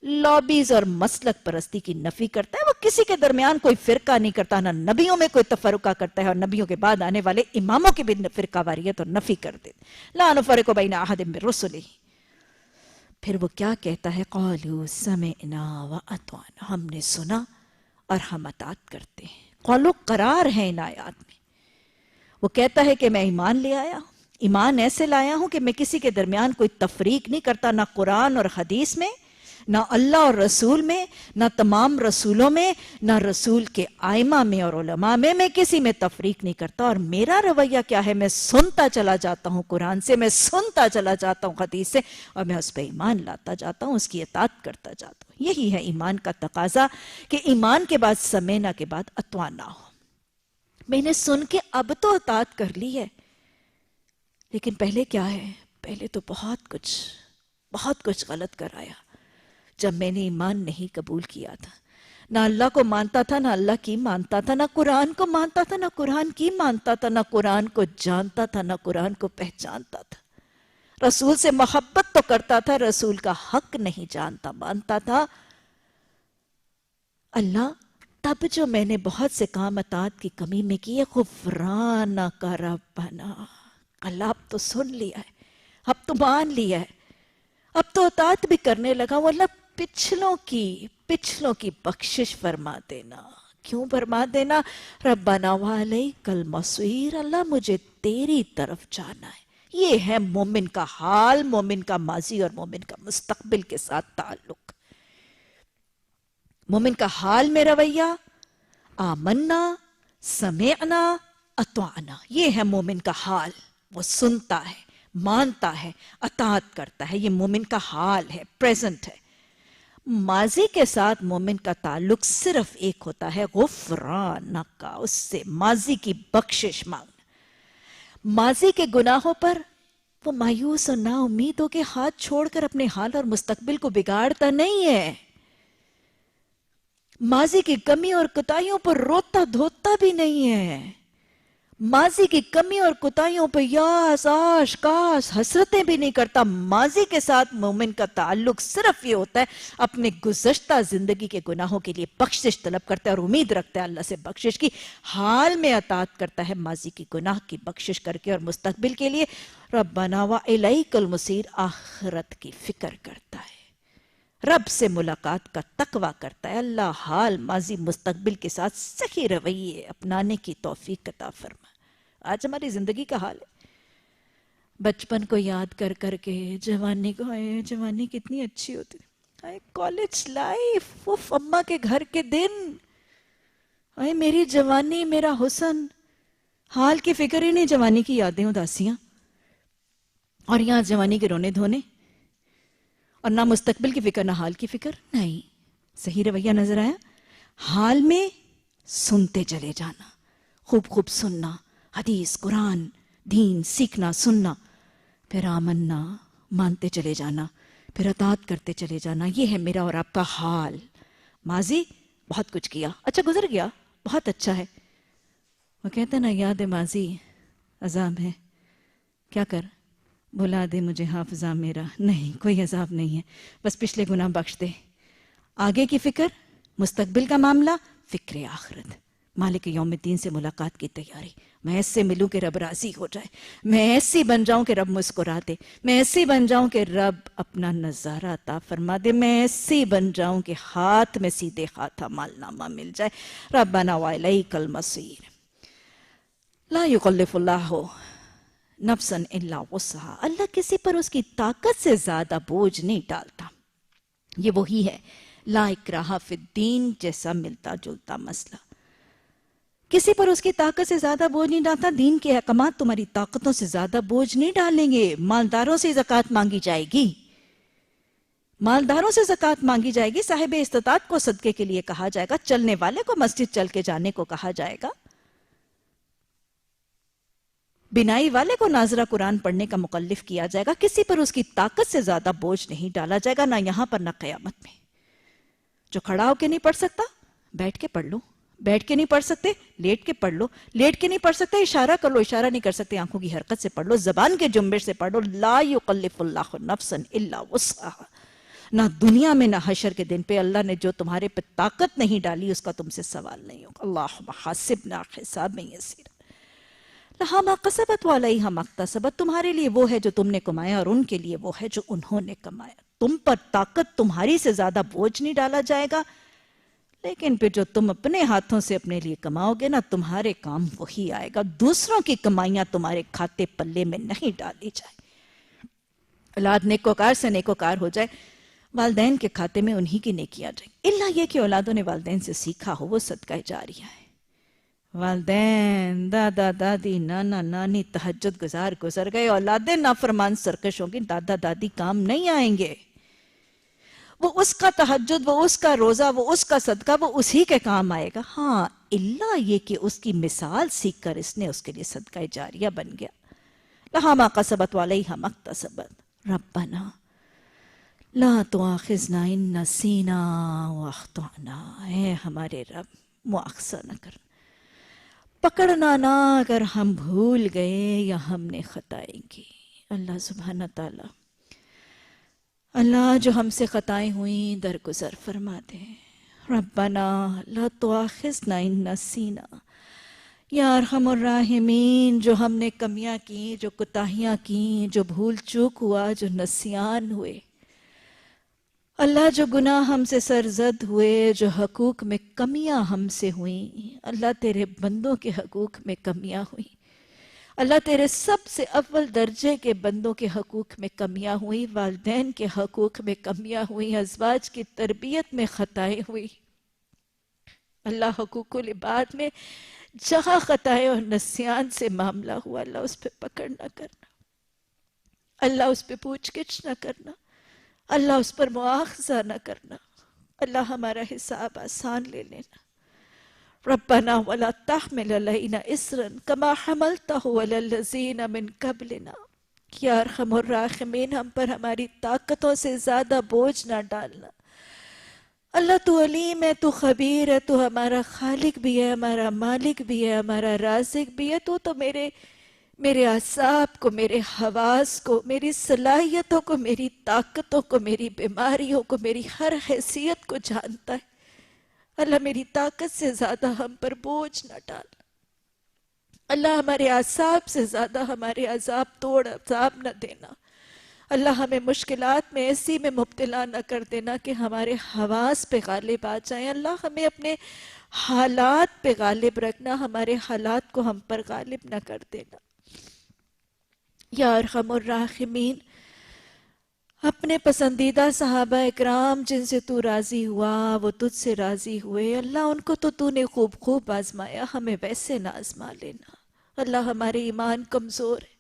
لابیز اور مسلک پرستی کی نفی کرتا ہے۔ وہ کسی کے درمیان کوئی فرقہ نہیں کرتا، نہ نبیوں میں کوئی تفرقہ کرتا ہے، اور نبیوں کے بعد آنے والے اماموں کی بھی فرقہ واریت اور نفی کر دیتے۔ لا نفرق بین احد من رسلہ۔ پھر وہ کیا کہتا ہے؟ قالوا سمعنا واطعنا، ہم نے سنا اور ہم اطاعت کرتے ہیں۔ قول و قرار ہے ان آیات میں۔ وہ کہتا ہے کہ میں ایمان لے آیا ہوں، ایمان ایسے لایا ہوں کہ میں کسی کے درمیان کوئی تفریق نہیں کرتا، نہ قرآن اور حدیث میں، نہ اللہ اور رسول میں، نہ تمام رسولوں میں، نہ رسول کے آئمہ میں اور علماء میں کسی میں تفریق نہیں کرتا۔ اور میرا رویہ کیا ہے؟ میں سنتا چلا جاتا ہوں قرآن سے، میں سنتا چلا جاتا ہوں حدیث سے، اور میں اس پہ ایمان لاتا جاتا ہوں، اس کی اطاعت کرتا جاتا ہوں۔ یہی ہے ایمان کا تقاضا کہ ایمان کے بعد سمعنا کے بعد اطعنا ہو۔ میں نے سن کے اب تو اطاعت کر لی ہے، لیکن پہلے کیا ہے؟ پہلے تو بہت کچھ غلط کرایا جب میں نے ایمان نہیں قبول کیا تھا۔ نہ اللہ کو مانتا تھا، نہ اللہ کی مانتا تھا، نہ قرآن کو مانتا تھا، نہ قرآن کی مانتا تھا، نہ قرآن کو جانتا تھا، نہ قرآن کو پہچانتا تھا۔ رسول سے محبت تو کرتا تھا، رسول کا حق نہیں جانتا مانتا تھا۔ اللہ تب جو میں نے بہت سے کام اطاعت کی کمی میں کیے، غفرانک ربنا، اللہ اب تو سن لیا ہے، اب تو مان لیا ہے، اب تو اطاعت بھی کرنے لگا۔ وہ اللہ پچھلوں کی بخشش فرما دینا۔ کیوں فرما دینا؟ ربنا وعلیک المصیر، اللہ مجھے تیری طرف جانا ہے۔ یہ ہے مومن کا حال، مومن کا ماضی اور مومن کا مستقبل کے ساتھ تعلق۔ مومن کا حال میں رویہ آمنا، سمعنا، اطعنا، یہ ہے مومن کا حال۔ وہ سنتا ہے، مانتا ہے، اطاعت کرتا ہے، یہ مومن کا حال ہے، پریزنٹ ہے۔ ماضی کے ساتھ مومن کا تعلق صرف ایک ہوتا ہے، غفرانک کا، اس سے ماضی کی بخشش مانگنا۔ ماضی کے گناہوں پر وہ مایوس اور نا امید ہو کے ہاتھ چھوڑ کر اپنے حال اور مستقبل کو بگاڑتا نہیں ہے۔ ماضی کی کمی اور کوتاہیوں پر روتا دھوتا بھی نہیں ہے۔ ماضی کی کمی اور کوتاہیوں پر یاس، آش، کاش، حسرتیں بھی نہیں کرتا۔ ماضی کے ساتھ مومن کا تعلق صرف یہ ہوتا ہے اپنے گزشتہ زندگی کے گناہوں کے لیے بخشش طلب کرتا ہے اور امید رکھتا ہے اللہ سے بخشش کی۔ حال میں اطاعت کرتا ہے ماضی کی گناہ کی بخشش کر کے، اور مستقبل کے لیے ربنا وإلیک المصیر، آخرت کی فکر کرتا ہے، رب سے ملاقات کا تقوی کرتا ہے۔ اللہ حال، ماضی، مستقبل کے ساتھ صحیح رویے اپنانے کی توفیق عطا فرما۔ آج ہماری زندگی کا حال ہے، بچپن کو یاد کر کر کے جوانی کو، جوانی کتنی اچھی ہوتی ہے، کالج لائف، اماں کے گھر کے دن، میری جوانی، میرا حسن، حال کی فکر ہی نہیں، جوانی کی یادیں اداسیاں، اور یہاں جوانی کے رونے دھونے، اور نہ مستقبل کی فکر نہ حال کی فکر۔ نہیں، صحیح رویہ نظر آیا؟ حال میں سنتے چلے جانا، خوب خوب سننا، حدیث، قرآن، دین سیکھنا، سننا، پھر آمنا، مانتے چلے جانا، پھر اطاعت کرتے چلے جانا. یہ ہے میرا اور آپ کا حال. ماضی بہت کچھ کیا، اچھا گزر گیا، بہت اچھا ہے. وہ کہتے نا یاد ماضی عذاب ہے، کیا کر بھلا دے مجھے حافظہ میرا. نہیں، کوئی عذاب نہیں ہے، بس پچھلے گناہ بخش دے. آگے کی فکر، مستقبل کا معاملہ، فکر آخرت، مالک یوم الدین سے ملاقات کی تیاری. میں ایسے ملوں کہ رب راضی ہو جائے، میں ایسی بن جاؤں کہ رب مسکرا دے، میں ایسی بن جاؤں کہ رب اپنا نظارہ عطا فرما دے، میں ایسی بن جاؤں کہ ہاتھ میں سیدھے ہاتھ مال نامہ مل جائے. ربنا وإلیک المصیر. لا یکلف اللہ نفسا الا وسعها. اللہ کسی پر اس کی طاقت سے زیادہ بوجھ نہیں ڈالتا. یہ وہی ہے لا اکراہ فی الدین جیسا ملتا جلتا مسئلہ. کسی پر اس کی طاقت سے زیادہ بوجھ نہیں ڈالتا. دین کے احکامات تمہاری طاقتوں سے زیادہ بوجھ نہیں ڈالیں گے. مالداروں سے زکوٰۃ مانگی جائے گی، مالداروں سے زکوٰۃ مانگی جائے گی. صاحب استطاعت کو صدقے کے لیے کہا جائے گا، چلنے والے کو مسجد چل کے جانے کو کہا جائے گا، بنائی والے کو ناظرہ قرآن پڑھنے کا مکلف کیا جائے گا. کسی پر اس کی طاقت سے زیادہ بوجھ نہیں ڈالا جائے گا، نہ یہاں پر نہ قیامت میں. جو کھڑا ہو کے نہیں پڑھ سکتا بیٹھ کے پڑھ لو، بیٹھ کے نہیں پڑھ سکتے لیٹ کے پڑھ لو، لیٹ کے نہیں پڑھ سکتے اشارہ کر لو، اشارہ نہیں کر سکتے آنکھوں کی حرکت سے پڑھ لو، زبان کے جنبش سے پڑھ لو. لا یکلف اللہ نفسا الا وسعها. نہ دنیا میں نہ حشر کے دن پہ اللہ نے جو تمہارے پہ طاقت نہیں ڈالی اس کا تم سے سوال نہیں ہوگا. اللہم حاسبنا حسابا یسیرا. لہا ما کسبت وعلیہا ما اکتسبت. تمہارے لیے وہ ہے جو تم نے کمایا اور ان کے لیے وہ ہے جو انہوں نے کمایا. تم پر طاقت تمہاری سے زیادہ بوجھ نہیں ڈالا جائے گا، لیکن پھر جو تم اپنے ہاتھوں سے اپنے لیے کماؤ گے نا تمہارے کام وہی آئے گا. دوسروں کی کمائیاں تمہارے کھاتے پلے میں نہیں ڈالی جائیں. اولاد نیکوکار سے نیکوکار ہو جائے، والدین کے کھاتے میں انہی کی نیکیاں جائیں. اللہ یہ کہ اولادوں نے والدین سے سیکھا ہو وہ صدقہ جاریہ ہے. والدین، دادا دادی، نانا نانی تہجد گزار گزر گئے، اولادیں نافرمان سرکش ہوں گی، دادا دادی کام نہیں آئیں گے. وہ اس کا تہجد، وہ اس کا روزہ، وہ اس کا صدقہ، وہ اسی کے کام آئے گا. ہاں اللہ یہ کہ اس کی مثال سیکھ کر اس نے اس کے لیے صدقہ جاریہ بن گیا. لہا ما کسبت وعلیہا ما اکتسبت. ربنا لا تؤاخذنا ان نسینا واخطأنا. اے ہمارے رب مؤاخذہ نہ کرنا، پکڑنا نہ اگر ہم بھول گئے یا ہم نے خطائیں کی. اللہ سبحانہ تعالی، اللہ جو ہم سے خطائیں ہوئیں درگزر فرما دے. ربنا لا تؤاخذنا ان نسینا. یا ارحم الراحمین، جو ہم نے کمیاں کی، جو کوتاہیاں کی، جو بھول چوک ہوا، جو نسیان ہوئے، اللہ جو گناہ ہم سے سرزد ہوئے، جو حقوق میں کمیاں ہم سے ہوئیں، اللہ تیرے بندوں کے حقوق میں کمیاں ہوئیں، اللہ تیرے سب سے اول درجے کے بندوں کے حقوق میں کمیاں ہوئی، والدین کے حقوق میں کمیاں ہوئی، ازواج کی تربیت میں خطائیں ہوئی. اللہ حقوق العباد میں جہاں خطائیں اور نسیان سے معاملہ ہوا، اللہ اس پہ پکڑ نہ کرنا، اللہ اس پہ پوچھ گچھ نہ کرنا، اللہ اس پر مواخذہ نہ کرنا. اللہ ہمارا حساب آسان لے لینا. ربنا ولا تحمل علینا اسرا کما حملتہ علی الذین من قبلنا. یا ارحم الراحمین، ہم پر ہماری طاقتوں سے زیادہ بوجھ نہ ڈالنا. اللہ تو علیم ہے، تو خبیر ہے، تو ہمارا خالق بھی ہے، ہمارا مالک بھی ہے، ہمارا رازق بھی ہے. تو میرے اعصاب کو، میرے حواس کو، میری صلاحیتوں کو، میری طاقتوں کو، میری بیماریوں کو، میری ہر حیثیت کو جانتا ہے. اللہ میری طاقت سے زیادہ ہم پر بوجھ نہ ڈال. اللہ ہمارے اعصاب سے زیادہ ہمارے عذاب توڑ عذاب نہ دینا. اللہ ہمیں مشکلات میں ایسی میں مبتلا نہ کر دینا کہ ہمارے حواس پہ غالب آ جائیں. اللہ ہمیں اپنے حالات پہ غالب رکھنا، ہمارے حالات کو ہم پر غالب نہ کر دینا. یا ارحم الراحمین، اپنے پسندیدہ صحابہ اکرام جن سے تو راضی ہوا وہ تجھ سے راضی ہوئے، اللہ ان کو تو نے خوب خوب آزمایا، ہمیں ویسے نہ آزما لینا. اللہ ہمارے ایمان کمزور ہے،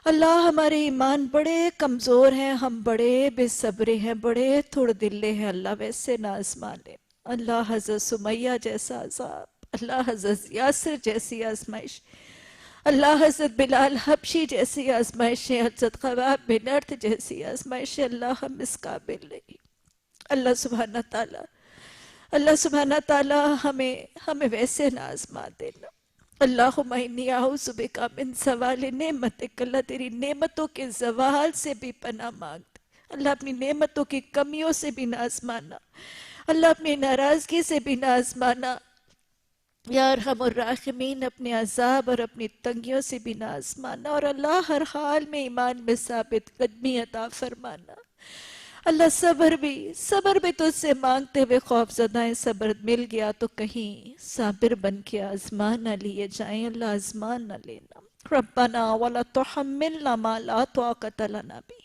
اللہ ہمارے ایمان بڑے کمزور ہیں، ہم بڑے بے صبرے ہیں، بڑے تھوڑ دلے ہیں، اللہ ویسے نہ آزما لینا. اللہ حضرت سمیہ جیسا عذاب اللہ حضرت یاسر جیسی آزمائش، اللہ حضرت بلال حبشی جیسی آزمائشیں، حضرت خباب بن ارت جیسی آزمائشیں، اللہ ہم اس قابل نہیں۔ اللہ سبحانہ تعالیٰ ہمیں ویسے نہ آزما دینا۔ اللہم انی اعوذ بک من زوال نعمتک، اللہ تیری نعمتوں کے زوال سے بھی پناہ مانگتے، اللہ اپنی نعمتوں کی کمیوں سے بھی نہ آزمانا، اللہ اپنی ناراضگی سے بھی نہ آزمانا، یا ارحم الراحمین اپنے عذاب اور اپنی تنگیوں سے بھی نہ آزمانا، اور اللہ ہر حال میں ایمان میں ثابت قدمی عطا فرمانا۔ اللہ صبر بھی تجھ سے مانگتے ہوئے خوف زدہ ہیں، صبر مل گیا تو کہیں صابر بن کے آزمان نہ لیے جائیں، اللہ آزمان نہ لینا۔ ربنا ولا تحملنا ما لا طاقت لنا به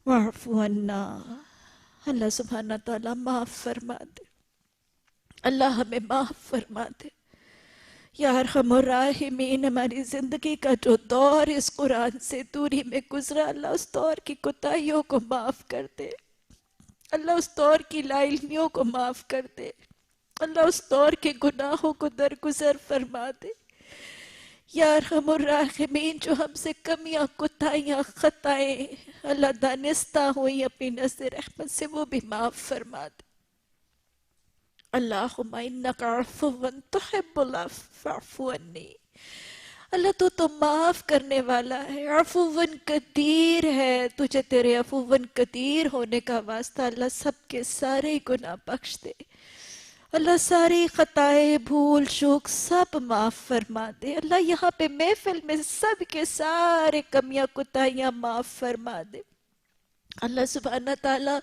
واعف عنا، اللہ سبحانہ تعالیٰ معاف فرما دے، اللہ ہمیں معاف فرما دے۔ یا ارحم الراحمین ہماری زندگی کا جو دور اس قرآن سے دوری میں گزرا، اللہ اس دور کی کوتاہیوں کو معاف کر دے، اللہ اس دور کی لا علمیوں کو معاف کر دے، اللہ اس دور کے گناہوں کو درگزر فرما دے۔ یا ارحم الراحمین جو ہم سے کمیاں، کوتاہیاں، خطائیں اللہ دانستہ ہوئی اپنی نظر رحمت سے، وہ بھی معاف فرما دے۔ اللہم انکا عفو تحب العفو فاعف عنی، اللہ تو معاف کرنے والا ہے، عفو قدیر ہے، تجھے تیرے عفو قدیر ہونے کا واسطہ اللہ سب کے سارے گناہ بخش دے، اللہ ساری خطائیں، بھول چوک سب معاف فرما دے، اللہ یہاں پہ محفل میں سب کے سارے کمیاں کوتاہیاں معاف فرما دے۔ اللہ سبحانہ تعالیٰ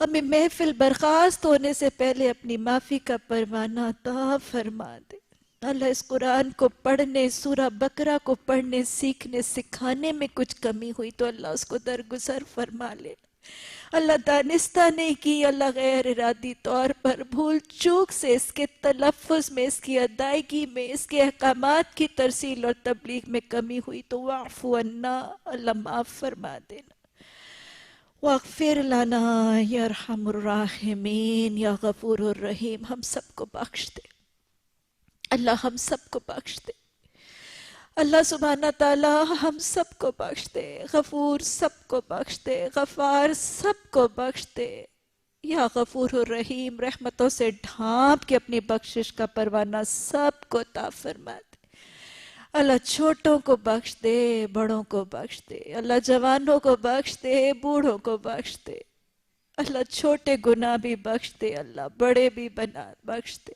ہمیں محفل برخاست ہونے سے پہلے اپنی معافی کا پروانہ عطا فرما دے۔ اللہ اس قرآن کو پڑھنے، سورہ بقرہ کو پڑھنے، سیکھنے، سکھانے میں کچھ کمی ہوئی تو اللہ اس کو درگزر فرما لے۔ اللہ دانستہ نہیں کی، اللہ غیر ارادی طور پر بھول چوک سے اس کے تلفظ میں، اس کی ادائیگی میں، اس کے احکامات کی ترسیل اور تبلیغ میں کمی ہوئی تو واعف عنا، اللہ معاف فرما دینا۔ واغفر لنا یا ارحم الراحمین یا غفور الرحیم، ہم سب کو بخش دے، اللہ ہم سب کو بخش دے، اللہ سبحانہ تعالیٰ ہم سب کو بخش دے، غفور سب کو بخش دے، غفار سب کو بخش دے، یا غفور الرحیم رحمتوں سے ڈھانپ کے اپنی بخشش کا پروانہ سب کو عطا فرما دے۔ اللہ چھوٹوں کو بخش دے، بڑوں کو بخش دے، اللہ جوانوں کو بخش دے، بوڑھوں کو بخش دے، اللہ چھوٹے گناہ بھی بخش دے، اللہ بڑے بھی بخش دے۔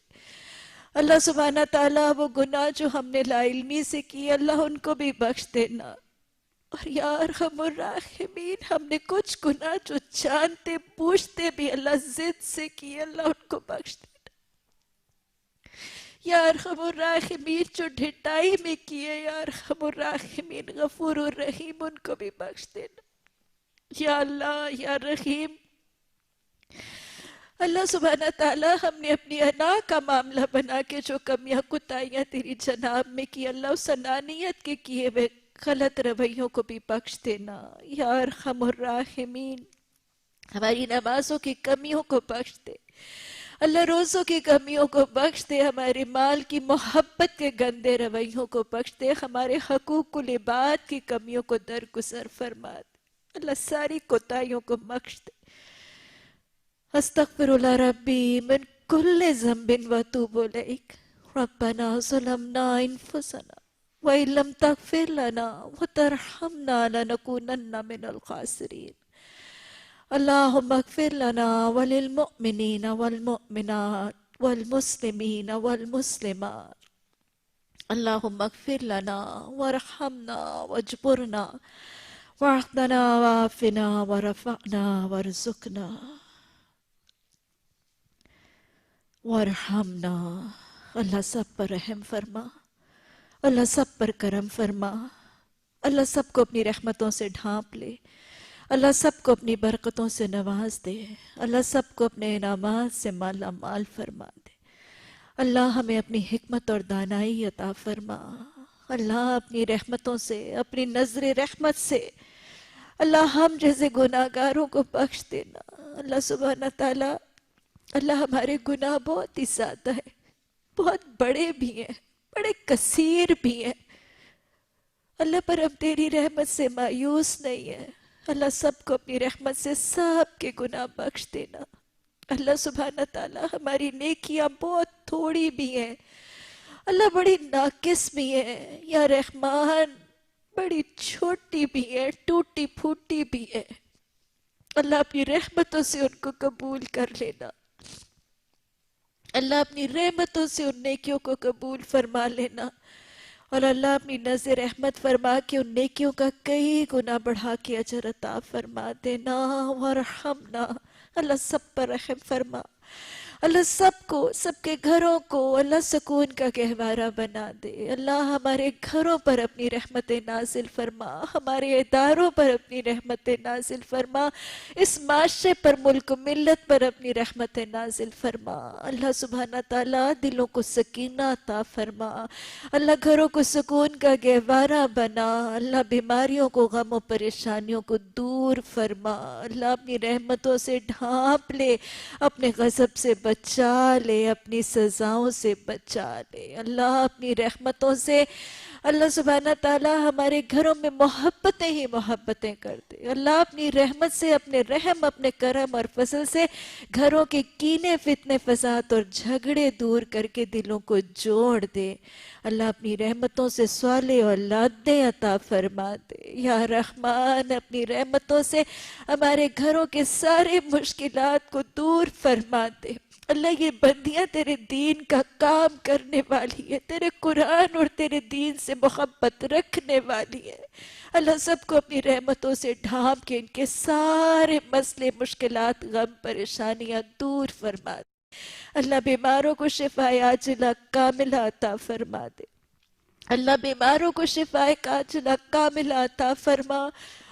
اللہ سبحانہ تعالیٰ وہ گناہ جو ہم نے لا علمی سے کی، اللہ ان کو بھی بخش دینا، اور یا ارحم الراحمین ہم نے کچھ گناہ جو جانتے بوجھتے بھی اللہ ضد سے کی، اللہ ان کو بخش دینا۔ یا ارحم الراحمین جو ڈھٹائی میں کیے، یا ارحم الراحمین غفور الرحیم ان کو بھی بخش دینا۔ یا اللہ یا رحیم، اللہ سبحانہ تعالیٰ ہم نے اپنی انا کا معاملہ بنا کے جو کمیاں کوتاہیاں تیری جناب میں کی، اللہ اس انانیت کے کیے ہوئے غلط رویوں کو بھی بخش دینا۔ یا ارحم الراحمین ہماری نمازوں کی کمیوں کو بخش دے، اللہ روزوں کی کمیوں کو بخش دے، ہمارے مال کی محبت کے گندے رویوں کو بخش دے، ہمارے حقوق العباد کی کمیوں کو درگزر فرما دے، اللہ ساری کوتاہیوں کو بخش دے۔ استغفر اللہ ربی من کل ذنب واتوب الیک، ربنا ظلمنا انفسنا وان لم تغفر لنا وترحمنا لنکونن من الخاسرین، اللہم اغفر لنا وللمؤمنین والمؤمنات والمسلمین والمسلمات، اللہم اغفر لنا وارحمنا واجبرنا واعطنا وعافنا ورفعنا وارزقنا وارحمنا، اللہ سب پر رحم فرما، اللہ سب پر کرم فرما، اللہ سب کو اپنی رحمتوں سے ڈھانپ لے، اللہ سب کو اپنی برکتوں سے نواز دے، اللہ سب کو اپنے انعامات سے مالا مال فرما دے، اللہ ہمیں اپنی حکمت اور دانائی عطا فرما، اللہ اپنی رحمتوں سے، اپنی نظر رحمت سے اللہ ہم جیسے گناہگاروں کو بخش دینا۔ اللہ سبحانہ تعالیٰ، اللہ ہمارے گناہ بہت ہی زیادہ ہے، بہت بڑے بھی ہیں، بڑے کثیر بھی ہیں۔ اللہ پر اب تیری رحمت سے مایوس نہیں ہے۔ اللہ سب کو اپنی رحمت سے سب کے گناہ بخش دینا۔ اللہ سبحانہ تعالیٰ ہماری نیکیاں بہت تھوڑی بھی ہیں، اللہ بڑی ناقص بھی ہے، یا رحمان بڑی چھوٹی بھی ہے، ٹوٹی پھوٹی بھی ہے۔ اللہ اپنی رحمتوں سے ان کو قبول کر لینا۔ اللہ اپنی رحمتوں سے ان نیکیوں کو قبول فرما لینا، اور اللہ اپنی نظر رحمت فرما کے ان نیکیوں کا کئی گنا بڑھا کے اجر عطا فرما دینا۔ ورحمنا، اللہ سب پر رحم فرما، اللہ سب کو، سب کے گھروں کو اللہ سکون کا گہوارہ بنا دے۔ اللہ ہمارے گھروں پر اپنی رحمت نازل فرما، ہمارے اداروں پر اپنی رحمت نازل فرما، اس معاشرے پر، ملک و ملت پر اپنی رحمت نازل فرما۔ اللہ سبحانہ تعالیٰ دلوں کو سکینہ عطا فرما، اللہ گھروں کو سکون کا گہوارہ بنا، اللہ بیماریوں کو، غم و پریشانیوں کو دور فرما، اللہ اپنی رحمتوں سے ڈھانپ لے، اپنے غضب سے بچا لے، اپنی سزاؤں سے بچا لے۔ اللہ اپنی رحمتوں سے اللہ سبحانہ تعالیٰ ہمارے گھروں میں محبتیں ہی محبتیں کر دے۔ اللہ اپنی رحمت سے، اپنے رحم، اپنے کرم اور فضل سے گھروں کے کینے، فتنے، فساد اور جھگڑے دور کر کے دلوں کو جوڑ دے۔ اللہ اپنی رحمتوں سے صالح اولادیں عطا فرما دے۔ یا رحمان اپنی رحمتوں سے ہمارے گھروں کے سارے مشکلات کو دور فرما دے۔ اللہ یہ بندیاں تیرے دین کا کام کرنے والی ہے، تیرے قرآن اور تیرے دین سے محبت رکھنے والی ہے۔ اللہ سب کو اپنی رحمتوں سے ڈھانپ کے ان کے سارے مسئلے، مشکلات، غم، پریشانیاں دور فرما دے۔ اللہ بیماروں کو شفائے عاجلہ کاملہ عطا فرما دے۔ اللہ بیماروں کو شفائے عاجلہ کاملہ عطا فرما۔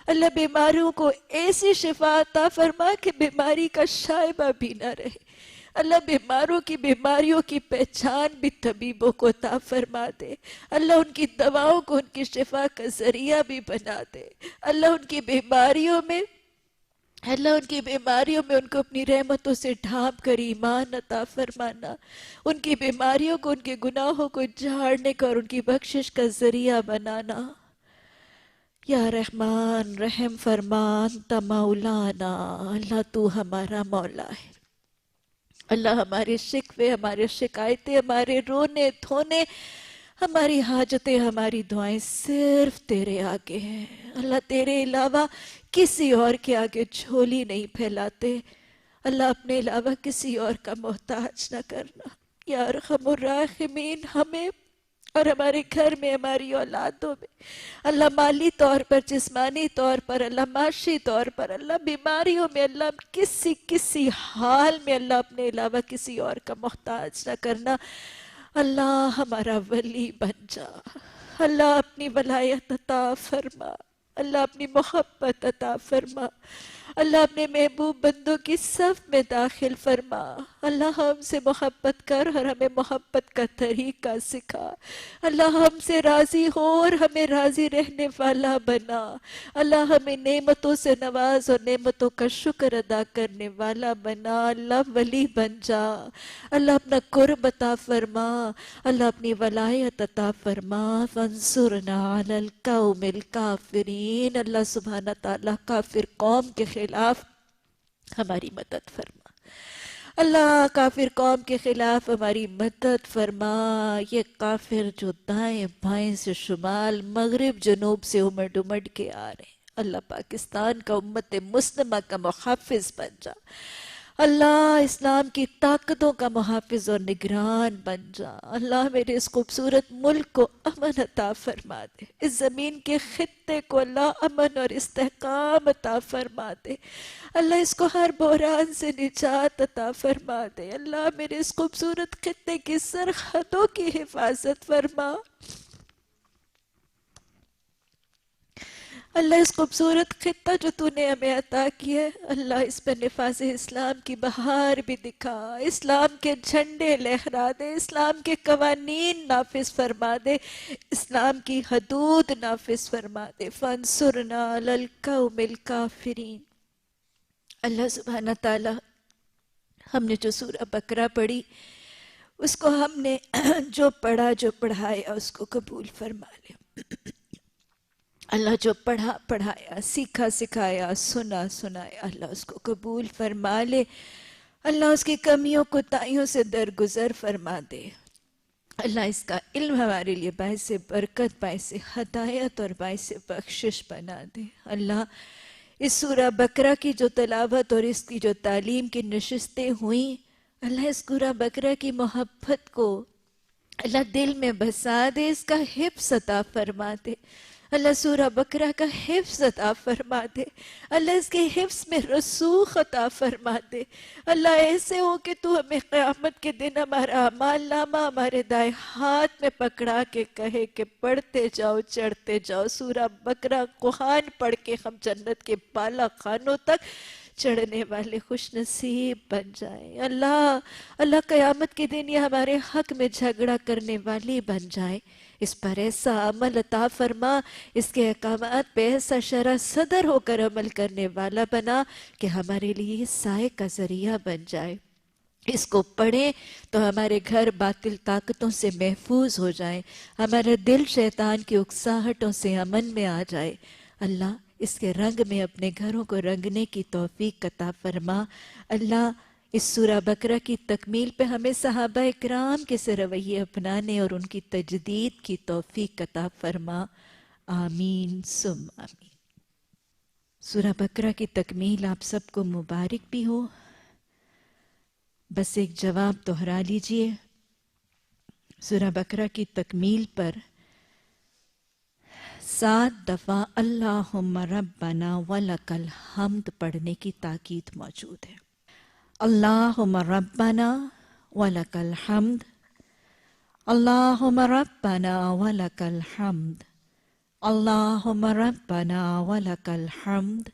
اللہ بیماروں کو ایسی شفا عطا فرما کہ بیماری کا شائبہ بھی نہ رہے۔ اللہ بیماروں کی بیماریوں کی پہچان بھی طبیبوں کو عطا فرما دے۔ اللہ ان کی دواؤں کو ان کی شفا کا ذریعہ بھی بنا دے۔ اللہ ان کی بیماریوں میں ان کو اپنی رحمتوں سے ڈھانپ کر ایمان عطا فرمانا، ان کی بیماریوں کو، ان کے گناہوں کو جھاڑنے کا اور ان کی بخشش کا ذریعہ بنانا۔ یا رحمان رحم فرمان انت مولانا، اللہ تو ہمارا مولا ہے۔ اللہ ہمارے شکوے، ہمارے شکایتیں، ہمارے رونے دھونے، ہماری حاجتیں، ہماری دعائیں صرف تیرے آگے ہیں۔ اللہ تیرے علاوہ کسی اور کے آگے جھولی نہیں پھیلاتے۔ اللہ اپنے علاوہ کسی اور کا محتاج نہ کرنا۔ یا ارحم الراحمین ہمیں اور ہمارے گھر میں، ہماری اولادوں میں اللہ مالی طور پر، جسمانی طور پر، اللہ معاشی طور پر، اللہ بیماریوں میں، اللہ کسی حال میں اللہ اپنے علاوہ کسی اور کا محتاج نہ کرنا۔ اللہ ہمارا ولی بن جا، اللہ اپنی ولایت عطا فرما، اللہ اپنی محبت عطا فرما، اللہ اپنے محبوب بندوں کی صف میں داخل فرما۔ اللہ ہم سے محبت کر اور ہمیں محبت کا طریقہ سکھا۔ اللہ ہم سے راضی ہو اور ہمیں راضی رہنے والا بنا۔ اللہ ہمیں نعمتوں سے نواز اور نعمتوں کا شکر ادا کرنے والا بنا۔ اللہ ولی بن جا، اللہ اپنا قرب عطا فرما، اللہ اپنی ولایت عطا فرما۔ فانصرنا علی القوم الکافرین، اللہ سبحانہ تعالیٰ کافر قوم کے خلاف ہماری مدد فرما۔ اللہ کافر قوم کے خلاف ہماری مدد فرما۔ یہ کافر جو دائیں بائیں سے، شمال مغرب جنوب سے امڑ امڑ کے آ رہے ہیں، اللہ پاکستان کا، امت مسلمہ کا محافظ بن جا۔ اللہ اسلام کی طاقتوں کا محافظ اور نگران بن جا۔ اللہ میرے اس خوبصورت ملک کو امن عطا فرما دے، اس زمین کے خطے کو اللہ امن اور استحکام عطا فرما دے۔ اللہ اس کو ہر بحران سے نجات عطا فرما دے۔ اللہ میرے اس خوبصورت خطے کی سرحدوں کی حفاظت فرما۔ اللہ اس خوبصورت خطہ جو تو نے ہمیں عطا کیا ہے، اللہ اس پر نفاذ اسلام کی بہار بھی دکھا، اسلام کے جھنڈے لہرا دے، اسلام کے قوانین نافذ فرما دے، اسلام کی حدود نافذ فرما دے۔ فانصرنا علی القوم الکافرین۔ اللہ سبحانہ تعالی، ہم نے جو سورہ بقرہ پڑھی اس کو ہم نے جو پڑھا جو پڑھایا اس کو قبول فرما لے۔ اللہ جو پڑھا پڑھایا، سیکھا سکھایا، سنا سنایا، اللہ اس کو قبول فرما لے۔ اللہ اس کی کمیوں کوتاہیوں سے درگزر فرما دے۔ اللہ اس کا علم ہمارے لیے باعث برکت، باعث ہدایت اور باعث بخشش بنا دے۔ اللہ اس سورہ بقرہ کی جو تلاوت اور اس کی جو تعلیم کی نشستیں ہوئیں، اللہ اس سورہ بقرہ کی محبت کو اللہ دل میں بسا دے، اس کا حفظ عطا فرما دے۔ اللہ سورہ بقرہ کا حفظ عطا فرما دے۔ اللہ اس کے حفظ میں رسوخ عطا فرما دے۔ اللہ ایسے ہو کہ تو ہمیں قیامت کے دن ہمارا اعمال نامہ ہمارے دائیں ہاتھ میں پکڑا کے کہے کہ پڑھتے جاؤ، چڑھتے جاؤ، سورہ بقرہ قرآن پڑھ کے ہم جنت کے بالا خانوں تک چڑھنے والے خوش نصیب بن جائیں۔ اللہ قیامت کے دن یہ ہمارے حق میں جھگڑا کرنے والی بن جائے۔ اس پر ایسا عمل عطا فرما، اس کے احکامات پہ ایسا شرح صدر ہو کر عمل کرنے والا بنا کہ ہمارے لیے سائے کا ذریعہ بن جائے۔ اس کو پڑھیں تو ہمارے گھر باطل طاقتوں سے محفوظ ہو جائیں، ہمارا دل شیطان کی اکساہٹوں سے امن میں آ جائے۔ اللہ اس کے رنگ میں اپنے گھروں کو رنگنے کی توفیق عطا فرما۔ اللہ اس سورہ بقرہ کی تکمیل پہ ہمیں صحابہ اکرام کے سے رویے اپنانے اور ان کی تجدید کی توفیق عطا فرما۔ آمین ثم آمین۔ سورہ بقرہ کی تکمیل آپ سب کو مبارک بھی ہو۔ بس ایک جواب دہرا لیجئے، سورہ بقرہ کی تکمیل پر 7 دفعہ اللہم ربنا ولک الحمد پڑھنے کی تاکید موجود ہے۔ اللہم ربنا ولک الحمد، اللہم ربنا ولک الحمد، اللہم ربنا ولک الحمد،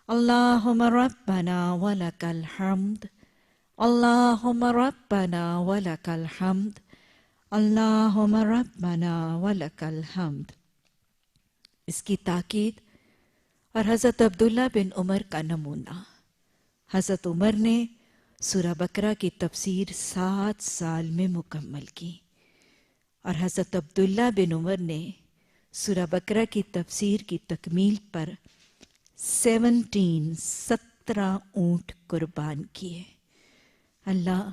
اللہم ربنا ولک الحمد، اللہم ربنا ولک الحمد، اللہم ربنا ولک الحمد۔ اس کی تاکید اور حضرت عبداللہ بن عمر کا نمونہ۔ حضرت عمر نے سورہ بقرہ کی تفسیر 7 سال میں مکمل کی، اور حضرت عبداللہ بن عمر نے سورہ بقرہ کی تفسیر کی تکمیل پر 17 اونٹ قربان کیے۔ اللہ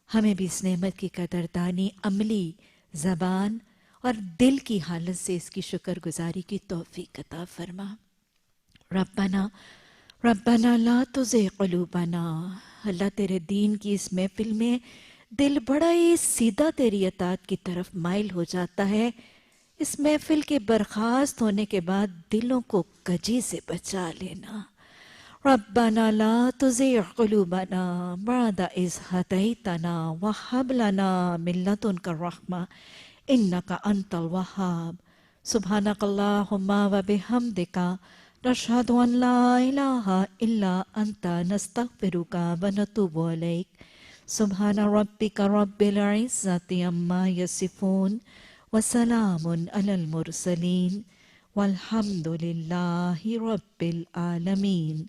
ہمیں بھی اس نعمت کی قدردانی عملی، زبان اور دل کی حالت سے اس کی شکر گزاری کی توفیق عطا فرما۔ ربنا لا تزغ قلوبنا۔ اللہ تیرے دین کی اس محفل میں دل بڑا ہی سیدھا تیری اطاعت کی طرف مائل ہو جاتا ہے۔ اس محفل کے برخاست ہونے کے بعد دلوں کو کجی سے بچا لینا۔ ربنا لا تزغ قلوبنا بعد اذ ہدیتنا وہب لنا من لدنک الرحمہ انک انت الوہاب۔ سبحانک اللہم وبحمدک نشہد ان لا الہ الا انت نستغفرک ونتوب الیک۔ سبحان ربک رب العزۃ عما یصفون وسلام علی المرسلین والحمد للہ رب العالمین۔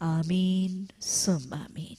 آمین ثم آمین۔